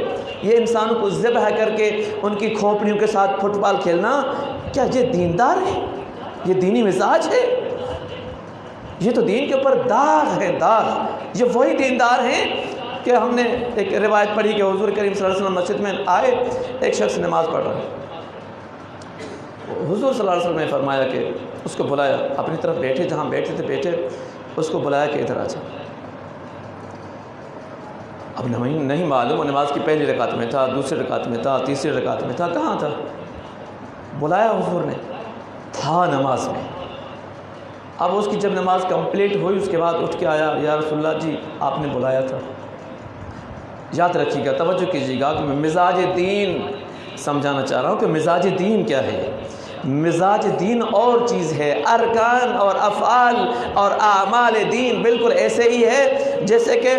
یہ انسانوں کو ذبح کر کے ان کی کھوپڑیوں کے ساتھ فٹ بال کھیلنا، کیا یہ دیندار ہے؟ یہ دینی مزاج ہے؟ یہ تو دین کے اوپر داغ ہے، داغ. یہ وہی دیندار ہیں کہ ہم نے ایک روایت پڑھی کہ حضور کریم صلی اللہ علیہ وسلم مسجد میں آئے، ایک شخص نماز پڑھ رہا ہے. حضور صلی اللہ علیہ وسلم نے فرمایا کہ اس کو بلایا، اپنی طرف بیٹھے، جہاں بیٹھے تھے بیٹھے، اس کو بلایا کہ ادھر آ جا. اب نہیں معلوم وہ نماز کی پہلی رکعت میں تھا، دوسری رکعت میں تھا، تیسری رکعت میں تھا، کہاں تھا؟ بلایا حضور نے، تھا نماز میں۔ اب اس کی جب نماز کمپلیٹ ہوئی اس کے بعد اٹھ کے آیا، یا رسول اللہ جی آپ نے بلایا تھا۔ یاد رکھیے گا، توجہ کیجیے گا کہ میں مزاج دین سمجھانا چاہ رہا ہوں کہ مزاج دین کیا ہے۔ مزاج دین اور چیز ہے، ارکان اور افعال اور اعمال دین بالکل ایسے ہی ہے جیسے کہ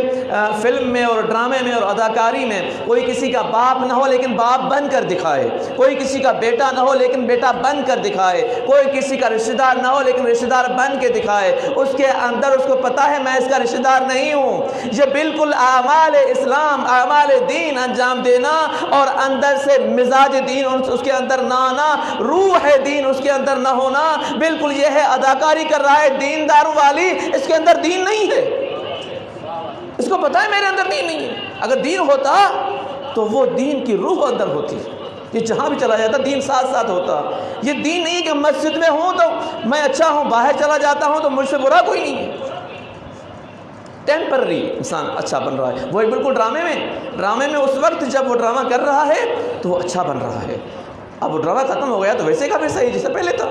فلم میں اور ڈرامے میں اور اداکاری میں کوئی کسی کا باپ نہ ہو لیکن باپ بن کر دکھائے، کوئی کسی کا بیٹا نہ ہو لیکن بیٹا بن کر دکھائے، کوئی کسی کا رشتہ دار نہ ہو لیکن رشتہ دار بن کے دکھائے، اس کے اندر اس کو پتہ ہے میں اس کا رشتہ دار نہیں ہوں۔ یہ بالکل اعمال اسلام، اعمال دین انجام دینا اور اندر سے مزاج دین اس کے اندر نہ آنا، روح دین اس کے اندر نہ ہونا، بالکل یہ ہے اداکاری کر رہا ہے دینداروں والی، اس کے اندر دین نہیں ہے، اس کو پتہ ہے میرے اندر دین نہیں ہے۔ اگر دین ہوتا تو وہ دین کی روح اندر ہوتی، یہ جہاں بھی چلا جاتا دین ساتھ ساتھ ہوتا۔ یہ دین نہیں کہ مسجد میں ہوں تو میں اچھا ہوں، باہر چلا جاتا ہوں تو مجھ سے برا کوئی نہیں ہے۔ ٹیمپرری انسان اچھا بن رہا ہے، وہی بالکل ڈرامے میں اس وقت جب وہ ڈرامہ کر رہا ہے تو وہ اچھا بن رہا ہے، اب وہ ڈرامہ ختم ہو گیا تو ویسے کا بھی صحیح جیسے پہلے تھا۔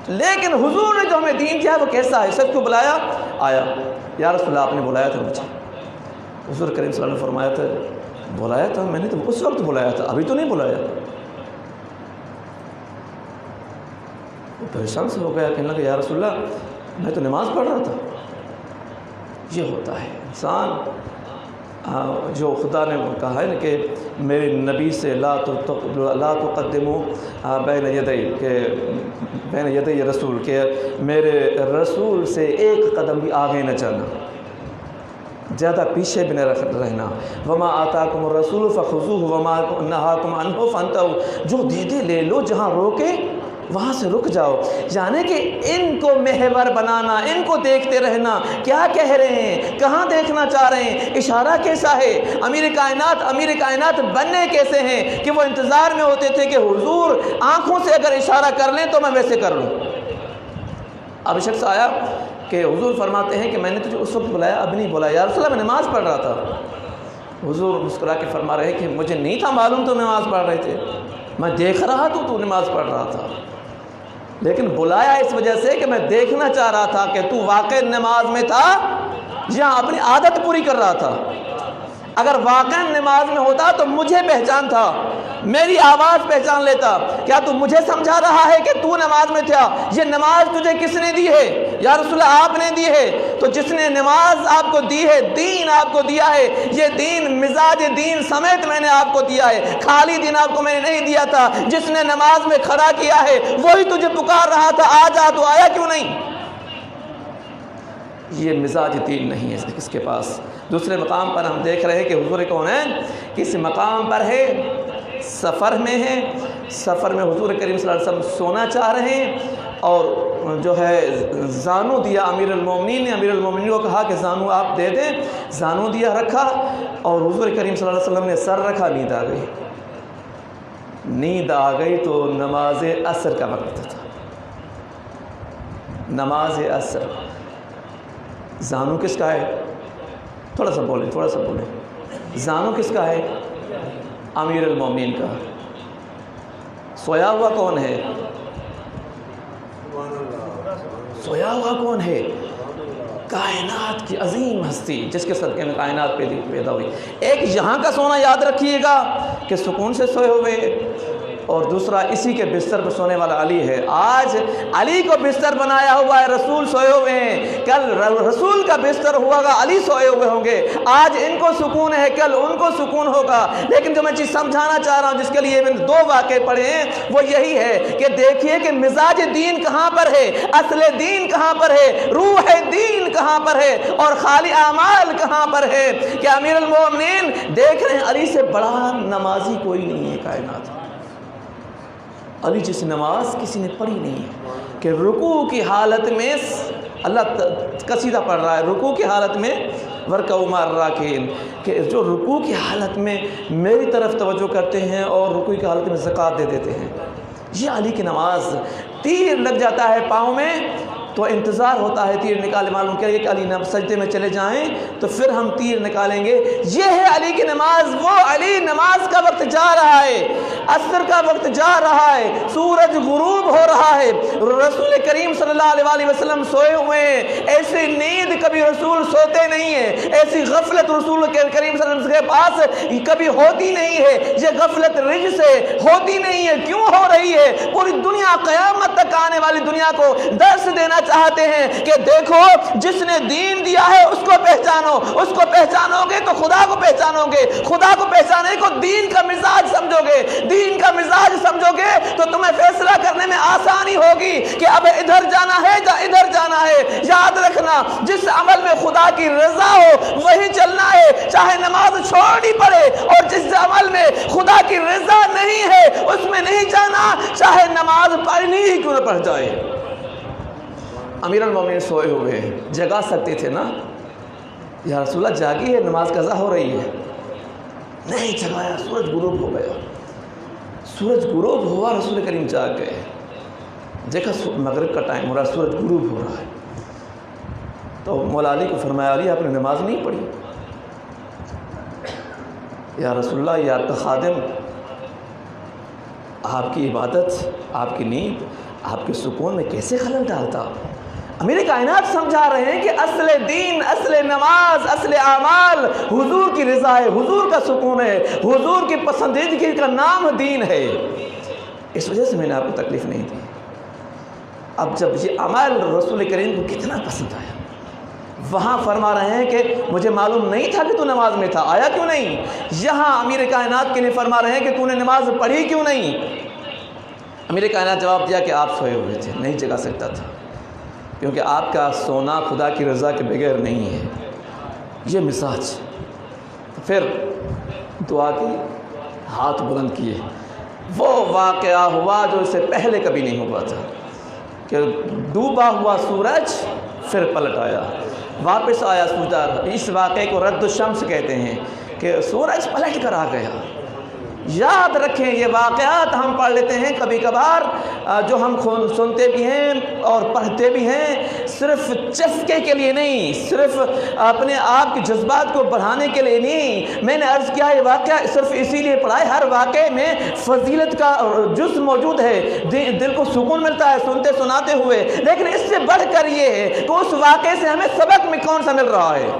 لیکن حضور نے جو ہمیں دین دیا ہے وہ کیسا ہے؟ سب کو بلایا، آیا، یا رسول اللہ آپ نے بلایا تھا مجھے۔ حضور کریم صلی اللہ علیہ وسلم نے فرمایا تھا بلایا تھا میں نے تو اس وقت بلایا تھا، ابھی تو نہیں بلایا۔ وہ پریشان سے ہو گیا، کہنے لگا یا رسول اللہ میں تو نماز پڑھ رہا تھا۔ یہ ہوتا ہے انسان جو خدا نے کہا ہے نا کہ میرے نبی سے لا تقدموا بین یدی رسول، کہ میرے رسول سے ایک قدم بھی آگے نہ چلنا، زیادہ پیچھے بھی نہ رہنا۔ وما آتاکم الرسول فخذوہ وما نہاکم عنہ فانتہوا، جو دے دے لے لو، جہاں روکے وہاں سے رک جاؤ۔ یعنی کہ ان کو محور بنانا، ان کو دیکھتے رہنا، کیا کہہ رہے ہیں، کہاں دیکھنا چاہ رہے ہیں، اشارہ کیسا ہے، امیر کائنات بننے کیسے ہیں، کہ وہ انتظار میں ہوتے تھے کہ حضور آنکھوں سے اگر اشارہ کر لیں تو میں ویسے کر لوں۔ اب شخص آیا کہ حضور فرماتے ہیں کہ میں نے تجھے اس وقت بلایا، اب نہیں بلایا، یا رسول اللہ میں نماز پڑھ رہا تھا۔ حضور مسکرا کے فرما رہے کہ مجھے نہیں تھا معلوم تو نماز پڑھ رہے تھے، میں دیکھ رہا تو نماز پڑھ رہا تھا، لیکن بلایا اس وجہ سے کہ میں دیکھنا چاہ رہا تھا کہ تو واقع نماز میں تھا یا اپنی عادت پوری کر رہا تھا۔ اگر واقع نماز میں ہوتا تو مجھے پہچان تھا، میری آواز پہچان لیتا۔ کیا تو مجھے سمجھا رہا ہے کہ تو نماز میں تھا؟ یہ نماز تجھے کس نے دی ہے؟ یا رسول اللہ آپ نے دی ہے۔ تو جس نے نماز آپ کو دی ہے، دین آپ کو دیا ہے، یہ دین مزاج دین سمیت میں نے آپ کو دیا ہے، خالی دین آپ کو میں نے نہیں دیا تھا۔ جس نے نماز میں کھڑا کیا ہے وہی تجھے پکار رہا تھا آ جا، تو آیا کیوں نہیں؟ یہ مزاج دین نہیں ہے اس کے پاس۔ دوسرے مقام پر ہم دیکھ رہے ہیں کہ حضور کون ہیں، کس مقام پر ہے، سفر میں ہے، سفر میں حضور کریم صلی اللہ علیہ وسلم سونا چاہ رہے ہیں، اور جو ہے زانو دیا امیر المومنین نے، امیر المومنین کو کہا کہ زانو آپ دے دیں، زانو دیا رکھا، اور حضور کریم صلی اللہ علیہ وسلم نے سر رکھا، نیند آ گئی تو نماز عصر کا وقت تھا، نماز عصر۔ زانو کس کا ہے؟ تھوڑا سا بولیں، زانو کس کا ہے؟ امیر المومنین کا۔ سویا ہوا کون ہے؟ سویا ہوا کون ہے؟ کائنات کی عظیم ہستی جس کے صدقے میں کائنات پیدا ہوئی۔ ایک یہاں کا سونا یاد رکھیے گا کہ سکون سے سوئے ہوئے، اور دوسرا اسی کے بستر پر سونے والا علی ہے۔ آج علی کو بستر بنایا ہوا ہے، رسول سوئے ہوئے ہیں، کل رسول کا بستر ہوا گا، علی سوئے ہوئے ہوں گے۔ آج ان کو سکون ہے، کل ان کو سکون ہوگا۔ لیکن جو میں چیز سمجھانا چاہ رہا ہوں، جس کے لیے میں نے 2 واقعے پڑھے ہیں، وہ یہی ہے کہ دیکھیے کہ مزاج دین کہاں پر ہے، اصل دین کہاں پر ہے، روح دین کہاں پر ہے، اور خالی اعمال کہاں پر ہے۔ کہ امیر المومنین دیکھ رہے ہیں علی سے بڑا نمازی کوئی نہیں ہے کائنات۔ علی جیسی نماز کسی نے پڑھی نہیں ہے، کہ رکوع کی حالت میں اللہ قصیدہ پڑھ رہا ہے، رکوع کی حالت میں ورکعوا مع الراکعین، کہ جو رکوع کی حالت میں میری طرف توجہ کرتے ہیں اور رکوع کی حالت میں زکوٰۃ دے دیتے ہیں۔ یہ علی کی نماز، تیر لگ جاتا ہے پاؤں میں تو انتظار ہوتا ہے تیر نکالے، معلوم کیا کہ علی سجدے میں چلے جائیں تو پھر ہم تیر نکالیں گے۔ یہ ہے علی کی نماز۔ وہ علی نماز کا وقت جا رہا ہے، عصر کا وقت جا رہا ہے، سورج غروب ہو رہا ہے، رسول کریم صلی اللہ علیہ وسلم سوئے ہوئے ہیں۔ ایسی نیند کبھی رسول سوتے نہیں ہیں، ایسی غفلت رسول کریم صلی اللہ علیہ وسلم کے پاس کبھی ہوتی نہیں ہے۔ یہ غفلت رجس ہے، ہوتی نہیں ہے۔ کیوں ہو رہی ہے؟ پوری دنیا قیامت تک آنے والی دنیا کو درس دینا چاہتے ہیں کہ دیکھو جس نے دین دیا ہے اس کو پہچانو، اس کو پہچانو گے تو خدا کو پہچانو گے، خدا کو پہچانے کو دین کا مزاج سمجھو گے، دین کا مزاج سمجھو گے تو تمہیں فیصلہ کرنے میں آسانی ہوگی کہ اب ادھر جانا ہے یا ادھر جانا ہے۔ یاد رکھنا جس عمل میں خدا کی رضا ہو وہی چلنا ہے، چاہے نماز چھوڑنی پڑے، اور جس عمل میں خدا کی رضا نہیں ہے اس میں نہیں جانا، چاہے نماز پڑھنی ہی کیوں نہ پڑھ جائے۔ امیر المومنین سوئے ہوئے جگا سکتے تھے نا، یا رسول اللہ جاگی ہے، نماز قضا ہو رہی ہے، نہیں جگایا، سورج غروب ہو گیا، سورج غروب ہوا، رسول کریم جاگ گئے، دیکھا مغرب کا ٹائم ہو رہا ہے، سورج غروب ہو رہا ہے، تو مولا علی کو فرمایا علی آپ نے نماز نہیں پڑھی؟ یا رسول اللہ یہ آپ کا خادم آپ کی عبادت، آپ کی نیند، آپ کے سکون میں کیسے خلل ڈالتا؟ امیر کائنات سمجھا رہے ہیں کہ اصل دین، اصل نماز، اصل اعمال حضور کی رضا ہے، حضور کا سکون ہے، حضور کی پسندیدگی کا نام دین ہے۔ اس وجہ سے میں نے آپ کو تکلیف نہیں دی۔ اب جب یہ عمل رسول کریم کو کتنا پسند آیا، وہاں فرما رہے ہیں کہ مجھے معلوم نہیں تھا کہ تو نماز میں تھا، آیا کیوں نہیں؟ یہاں امیر کائنات کے لیے فرما رہے ہیں کہ تو نے نماز پڑھی کیوں نہیں؟ امیر کائنات جواب دیا کہ آپ سوئے ہوئے تھے، نہیں جگا سکتا تھا، کیونکہ آپ کا سونا خدا کی رضا کے بغیر نہیں ہے، یہ مزاج۔ پھر دعا کی، ہاتھ بلند کیے، وہ واقعہ ہوا جو اس سے پہلے کبھی نہیں ہوا تھا کہ ڈوبا ہوا سورج پھر پلٹ آیا، واپس آیا سجدہ۔ اس واقعے کو رد الشمس کہتے ہیں کہ سورج پلٹ کر آ گیا۔ یاد رکھیں یہ واقعات ہم پڑھ لیتے ہیں کبھی کبھار، جو ہم سنتے بھی ہیں اور پڑھتے بھی ہیں، صرف چسکے کے لیے نہیں، صرف اپنے آپ کے جذبات کو بڑھانے کے لیے نہیں۔ میں نے عرض کیا یہ واقعہ صرف اسی لیے پڑھا ہے، ہر واقعے میں فضیلت کا جز موجود ہے، دل کو سکون ملتا ہے سنتے سناتے ہوئے، لیکن اس سے بڑھ کر یہ ہے کہ اس واقعے سے ہمیں سبق میں کون سا مل رہا ہے؟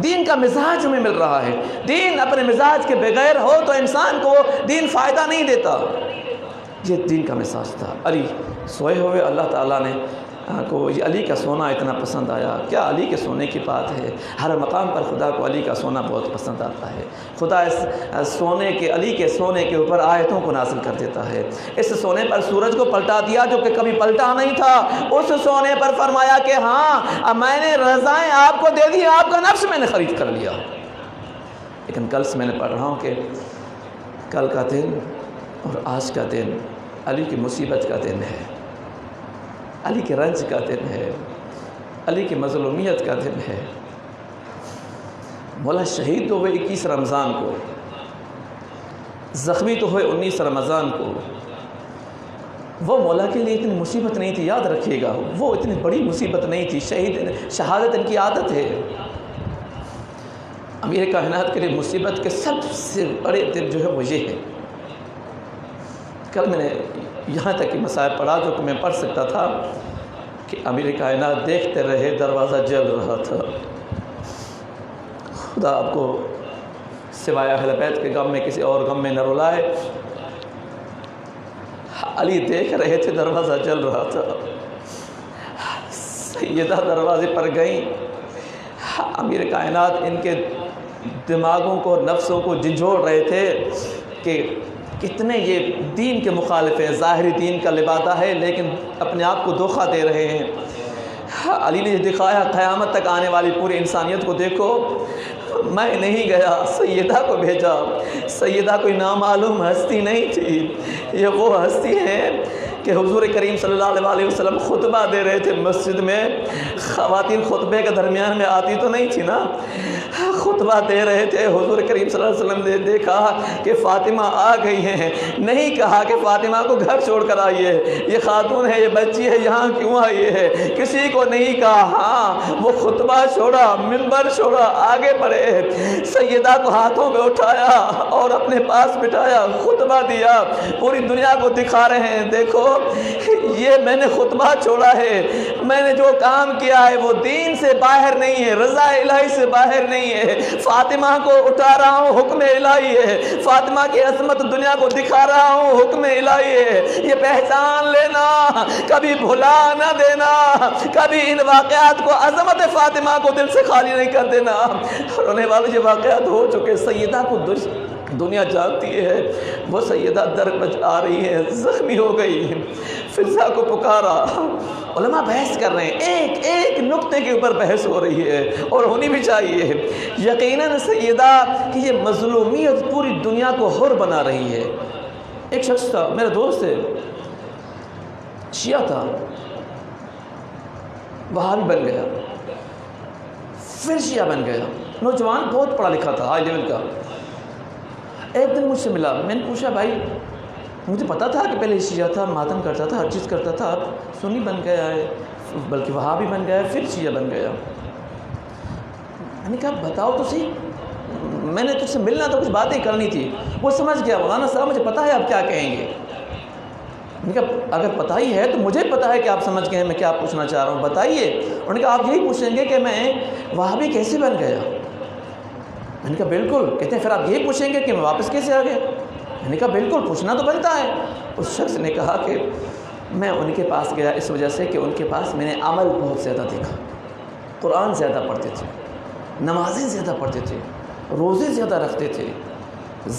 دین کا مزاج ہمیں مل رہا ہے۔ دین اپنے مزاج کے بغیر ہو تو انسان کو دین فائدہ نہیں دیتا۔ یہ دین کا مزاج تھا۔ علی سوئے ہوئے، اللہ تعالیٰ نے کو یہ علی کا سونا اتنا پسند آیا۔ کیا علی کے سونے کی بات ہے؟ ہر مقام پر خدا کو علی کا سونا بہت پسند آتا ہے۔ خدا اس سونے کے، علی کے سونے کے اوپر آیتوں کو نازل کر دیتا ہے۔ اس سونے پر سورج کو پلٹا دیا جو کہ کبھی پلٹا نہیں تھا، اس سونے پر فرمایا کہ ہاں میں نے رضائیں آپ کو دے دی، آپ کا نفس میں نے خرید کر لیا۔ لیکن کل سے میں نے پڑھ رہا ہوں کہ کل کا دن اور آج کا دن علی کی مصیبت کا دن ہے، علی کے رنج کا دن ہے، علی کی مظلومیت کا دن ہے۔ مولا شہید تو ہوئے 21 رمضان کو، زخمی تو ہوئے 19 رمضان کو۔ وہ مولا کے لیے اتنی مصیبت نہیں تھی، یاد رکھیے گا، وہ اتنی بڑی مصیبت نہیں تھی۔ شہادت ان کی عادت ہے۔ امیر کائنات کے لیے مصیبت کے سب سے بڑے دن جو ہے وہ یہ ہے۔ کل میں نے یہاں تک کہ مسائل پڑھا جو کہ میں پڑھ سکتا تھا کہ امیر کائنات دیکھتے رہے دروازہ جل رہا تھا۔ خدا آپ کو سوائے اہل بیت کے غم میں کسی اور غم میں نہ رلائے۔ علی دیکھ رہے تھے دروازہ جل رہا تھا، سیدہ دروازے پر گئیں۔ امیر کائنات ان کے دماغوں کو، نفسوں کو جھنجھوڑ رہے تھے کہ کتنے یہ دین کے مخالف ہیں، ظاہری دین کا لبادہ ہے لیکن اپنے آپ کو دھوکہ دے رہے ہیں۔ علی نے دکھایا قیامت تک آنے والی پوری انسانیت کو، دیکھو میں نہیں گیا، سیدہ کو بھیجا۔ سیدہ کوئی نامعلوم ہستی نہیں تھی، یہ وہ ہستی ہے کہ حضور کریم صلی اللہ علیہ وسلم خطبہ دے رہے تھے مسجد میں، خواتین خطبے کے درمیان میں آتی تو نہیں تھی نا، خطبہ دے رہے تھے، حضور کریم صلی اللہ علیہ وسلم نے دیکھا کہ فاطمہ آ گئی ہیں، نہیں کہا کہ فاطمہ کو گھر چھوڑ کر آئیے، یہ خاتون ہے، یہ بچی ہے، یہاں کیوں آئی ہے، کسی کو نہیں کہا۔ ہاں وہ خطبہ چھوڑا، منبر چھوڑا، آگے بڑھے، سیدہ کو ہاتھوں میں اٹھایا اور اپنے پاس بٹھایا، خطبہ دیا، پوری دنیا کو دکھا رہے ہیں دیکھو یہ میں نے خطبہ چھوڑا ہے، میں نے جو کام کیا ہے وہ دین سے باہر نہیں ہے، رضا الہی سے باہر نہیں ہے، فاطمہ کو اٹھا رہا ہوں، حکم الہی ہے، فاطمہ کی عظمت دنیا کو دکھا رہا ہوں، حکم الہی ہے، یہ پہچان لینا، کبھی بھلا نہ دینا، کبھی ان واقعات کو، عظمت فاطمہ کو دل سے خالی نہیں کر دینا۔ رونے والے یہ واقعات ہو چکے، سیدہ کو دنیا جانتی ہے، وہ سیدہ در بچ آ رہی ہے، زخمی ہو گئی، فضا کو پکارا، علماء بحث کر رہے ہیں، ایک ایک نقطے کے اوپر بحث ہو رہی ہے اور ہونی بھی چاہیے۔ یقیناً سیدہ کہ یہ مظلومیت پوری دنیا کو حر بنا رہی ہے۔ ایک شخص تھا، میرا دوست ہے، شیعہ تھا، وہابی بن گیا، پھر شیعہ بن گیا، نوجوان بہت پڑھا لکھا تھا، ہائی لیول کا۔ ایک دن مجھ سے ملا، میں نے پوچھا بھائی مجھے پتا تھا کہ پہلے شیعہ تھا، ماتم کرتا تھا، ہر چیز کرتا تھا، اب سنی بن گیا ہے، بلکہ وہابی بن گیا ہے، پھر شیعہ بن گیا۔ میں نے کہا بتاؤ تو صحیح، میں نے تجھ سے ملنا تو کچھ باتیں کرنی تھی۔ وہ سمجھ گیا، مولانا صاحب مجھے پتا ہے آپ کیا کہیں گے۔ میں نے کہا اگر پتہ ہی ہے تو مجھے پتہ ہے کہ آپ سمجھ گئے ہیں میں کیا پوچھنا چاہ رہا ہوں، بتائیے۔ انہوں نے کہا آپ یہی پوچھیں گے کہ میں وہابی کیسے بن گیا۔ میں نے کہا بالکل۔ کہتے ہیں پھر آپ یہی پوچھیں گے کہ میں واپس کیسے آ گیا۔ میں نے کہا بالکل، پوچھنا تو بنتا ہے۔ اس شخص نے کہا کہ میں ان کے پاس گیا اس وجہ سے کہ ان کے پاس میں نے عمل بہت زیادہ دیکھا، قرآن زیادہ پڑھتے تھے، نمازیں زیادہ پڑھتے تھے، روزے زیادہ رکھتے تھے،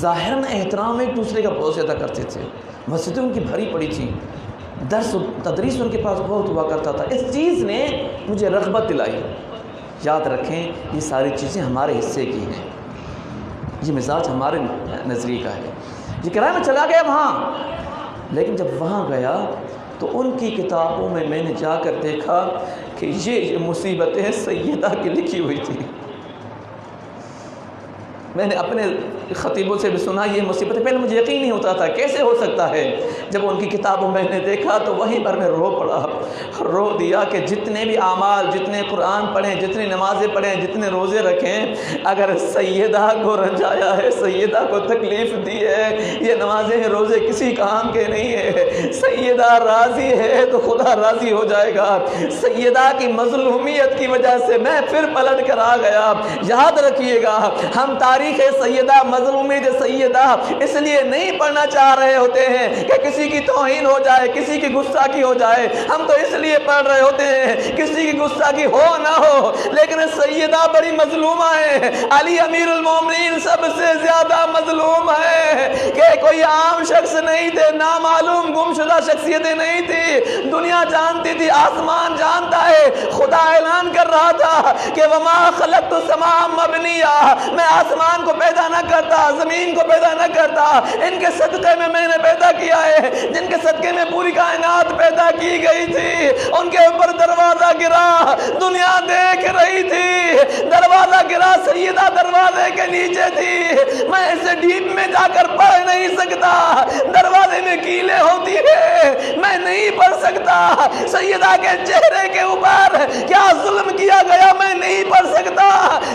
ظاہراً احترام ایک دوسرے کا بہت زیادہ کرتے تھے، مسجدیں ان کی بھری پڑی تھی، درس و تدریس ان کے پاس بہت ہوا کرتا تھا۔ اس چیز نے مجھے رغبت دلائی۔ یاد رکھیں یہ ساری چیزیں ہمارے حصے کی ہیں، یہ مزاج ہمارے نظریے کا ہے۔ یہ کرایہ میں چلا گیا وہاں، لیکن جب وہاں گیا تو ان کی کتابوں میں نے جا کر دیکھا کہ یہ مصیبتیں سیدہ کی لکھی ہوئی تھی۔ میں نے اپنے خطیبوں سے بھی سنا یہ مصیبتیں، پہلے مجھے یقین نہیں ہوتا تھا کیسے ہو سکتا ہے۔ جب ان کی کتابوں میں نے دیکھا تو وہیں پر میں رو پڑا، رو دیا کہ جتنے بھی اعمال، جتنے قرآن پڑھیں، جتنی نمازیں پڑھیں، جتنے روزے رکھیں، اگر سیدہ کو رنجایا ہے، سیدہ کو تکلیف دی ہے، یہ نمازیں روزے کسی کام کے نہیں ہے۔ سیدہ راضی ہے تو خدا راضی ہو جائے گا۔ سیدہ کی مظلومیت کی وجہ سے میں پھر پلٹ کر آ گیا۔ یاد رکھیے گا ہم تاریخ سیدہ، مظلومیت سیدہ اس لیے نہیں پڑھنا چاہ رہے ہوتے ہیں کہ کسی کی توہین ہو جائے، کسی کی گستاخی ہو جائے، ہم تو اس لیے پڑھ رہے ہوتے ہیں کسی کی گستاخی ہو نہ ہو، لیکن سیدہ بڑی مظلومہ ہے۔ علی امیر المومنین سب سے زیادہ مظلوم ہے کہ کوئی عام شخص نہیں تھے، نامعلوم گمشدہ شخصیتیں نہیں تھی، دنیا جانتی تھی، آسمان جانتا ہے۔ خدا اعلان کر رہا تھا کہ وما خلقت السماء مبنیہ، میں آسمان کو پیدا نہ کرتا، زمین کو پیدا نہ کرتا، ان کے صدقے میں نے پیدا کیا ہے، جن کے صدقے میں پوری کائنات پیدا کی گئی تھی، ان کے اوپر دروازہ گرا، دنیا دیکھ رہی تھی، دروازہ گرا، سیدہ دروازے کے نیچے تھی، میں اسے ڈیپ میں جا کر پڑھ نہیں سکتا، دروازے میں کیلیں ہوتی ہے، میں نہیں پڑھ سکتا، سیدہ کے چہرے کے اوپر کیا ظلم کیا گیا میں نہیں پڑھ سکتا،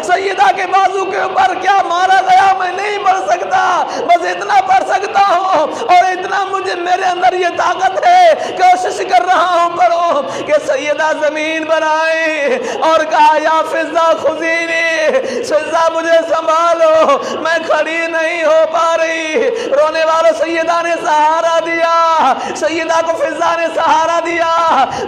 سیدہ کے بازو کے اوپر کیا مارا گیا میں نہیں پڑھ سکتا، بس اتنا پڑھ سکتا ہوں اور اتنا مجھے میرے اندر یہ طاقت ہے، کوشش کر رہا ہوں پڑھو کہ سیدہ زمین پر آئی اور کہا یا فضہ خذینی، فضہ مجھے سنبھالو، میں کھڑی نہیں ہو پا رہی۔ رونے والوں سیدہ نے سہارا دیا، سیدہ کو فضہ نے سہارا دیا،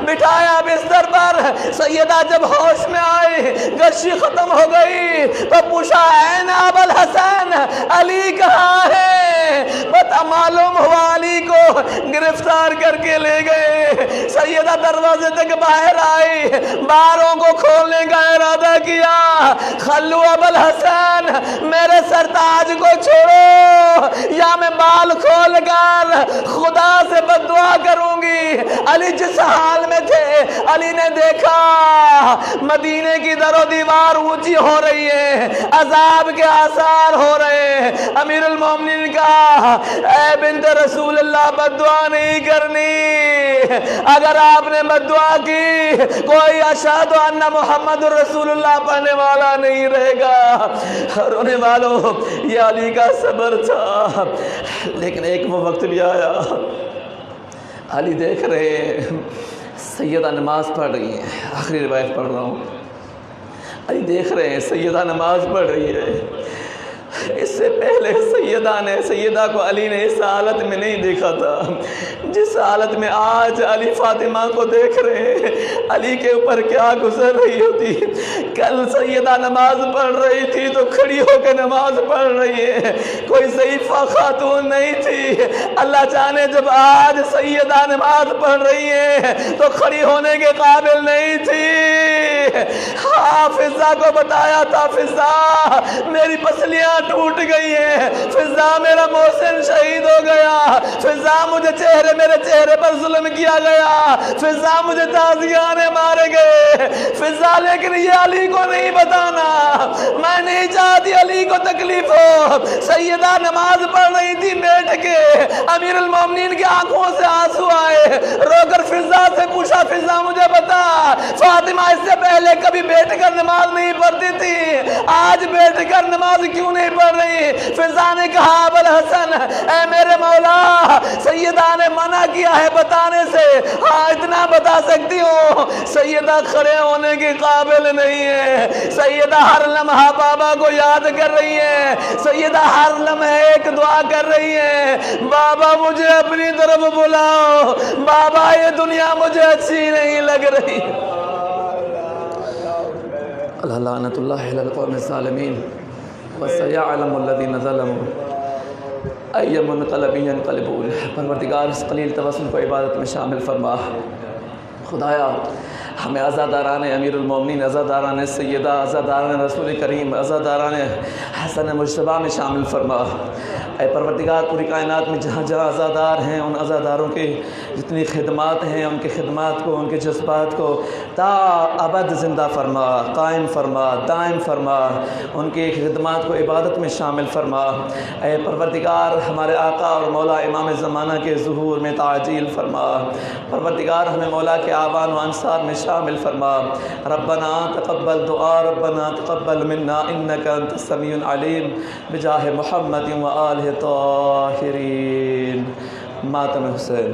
بٹھایا بستر پر۔ سیدہ جب ہوش میں آئی، گشی ختم ہو گئی تو پوچھا این ابو الحسن، علی کہاں ہے؟ پتہ معلوم ہوا علی کو گرفتار کر کے لے گئے. سیدہ دروازے تک باہر آئی, باروں کو کھولنے کا ارادہ کیا. خلو ابوالحسن, میرے سرتاج کو چھوڑو یا میں بال کھول کر خدا سے بد دعا کروں گی. علی جس حال میں تھے, علی نے دیکھا مدینے کی در و دیوار اونچی ہو رہی ہے, عذاب کے آثار ہو رہے ہیں. امیر المومنین کا اے بنت رسول اللہ بد دعا نہیں کرنی, اگر آپ نے بد دعا کی کوئی اشہد ان محمد رسول اللہ پڑھنے والا نہیں رہے گا. رونے والوں, یہ علی کا صبر تھا. لیکن ایک وہ وقت بھی آیا, علی دیکھ رہے ہیں سیدہ نماز پڑھ رہی ہیں, آخری روایت پڑھ رہا ہوں. علی دیکھ رہے ہیں سیدہ نماز پڑھ رہی ہے. اس سے پہلے سیدہ کو علی نے اس حالت میں نہیں دیکھا تھا جس حالت میں آج علی فاطمہ کو دیکھ رہے ہیں. علی کے اوپر کیا گزر رہی ہوتی. کل سیدہ نماز پڑھ رہی تھی تو کھڑی ہو کے نماز پڑھ رہی ہے, کوئی ضعیفہ خاتون نہیں تھی. اللہ جانے جب آج سیدہ نماز پڑھ رہی ہے تو کھڑی ہونے کے قابل نہیں تھی. فضا کو بتایا تھا, فضا میری پسلیاں ٹوٹ گئی ہیں, فضا میرا محسن شہید ہو گیا, فضا مجھے میرے چہرے پر ظلم کیا گیا, فضا مجھے تازیانے مارے گئے. فضا لیکن یہ علی کو نہیں بتانا, میں نہیں چاہتی علی کو تکلیف ہو. سیدہ نماز پڑھ رہی تھی بیٹھ کے, امیر المومنین کی آنکھوں سے آنسو آئے. رو کر فضا سے پوچھا, فضا مجھے بتا فاطمہ اس سے پہلے کبھی بیٹھ کر نماز نہیں پڑھتی تھی, آج بیٹھ کر نماز کیوں نہیں پڑھ رہی؟ فضا نے کہا ابوالحسن اے میرے مولا, سیدہ نے منع کیا ہے بتانے سے, ہاں اتنا بتا سکتی ہوں سیدہ کھڑے ہونے کے قابل نہیں ہے. سیدہ ہر لمحہ بابا کو یاد کر رہی ہے, سیدہ ہر لمحہ ایک دعا کر رہی ہے, بابا مجھے اپنی طرف بلاؤ, بابا یہ دنیا مجھے اچھی نہیں لگ رہی. لعنت اللہ علی القوم الظالمین وسيعلم الذين ظلموا أي منقلب ينقلبون. پروردگار اس قلیل توسل کو عبادت میں شامل فرما. خدایا ہمیں عزاداران امیر المومنین, عزاداران سیدہ, عزاداران رسول کریم, عزاداران حسن مجتبیٰ میں شامل فرما. اے پروردگار پوری کائنات میں جہاں جہاں عزادار ہیں ان عزاداروں کے جتنی خدمات ہیں ان کے خدمات کو, ان کے جذبات کو تا ابد زندہ فرما, قائم فرما, دائم فرما. ان کی خدمات کو عبادت میں شامل فرما. اے پروردگار ہمارے آقا اور مولا امام زمانہ کے ظہور میں تعجیل فرما. پروردگار ہمیں مولا کے آبان و انصار میں شامل فرما. ربنا تقبل دعا, ربنا تقبل منا انك انت السميع العليم بجاہ محمد و آلہ طاہرین. ماتم حسین.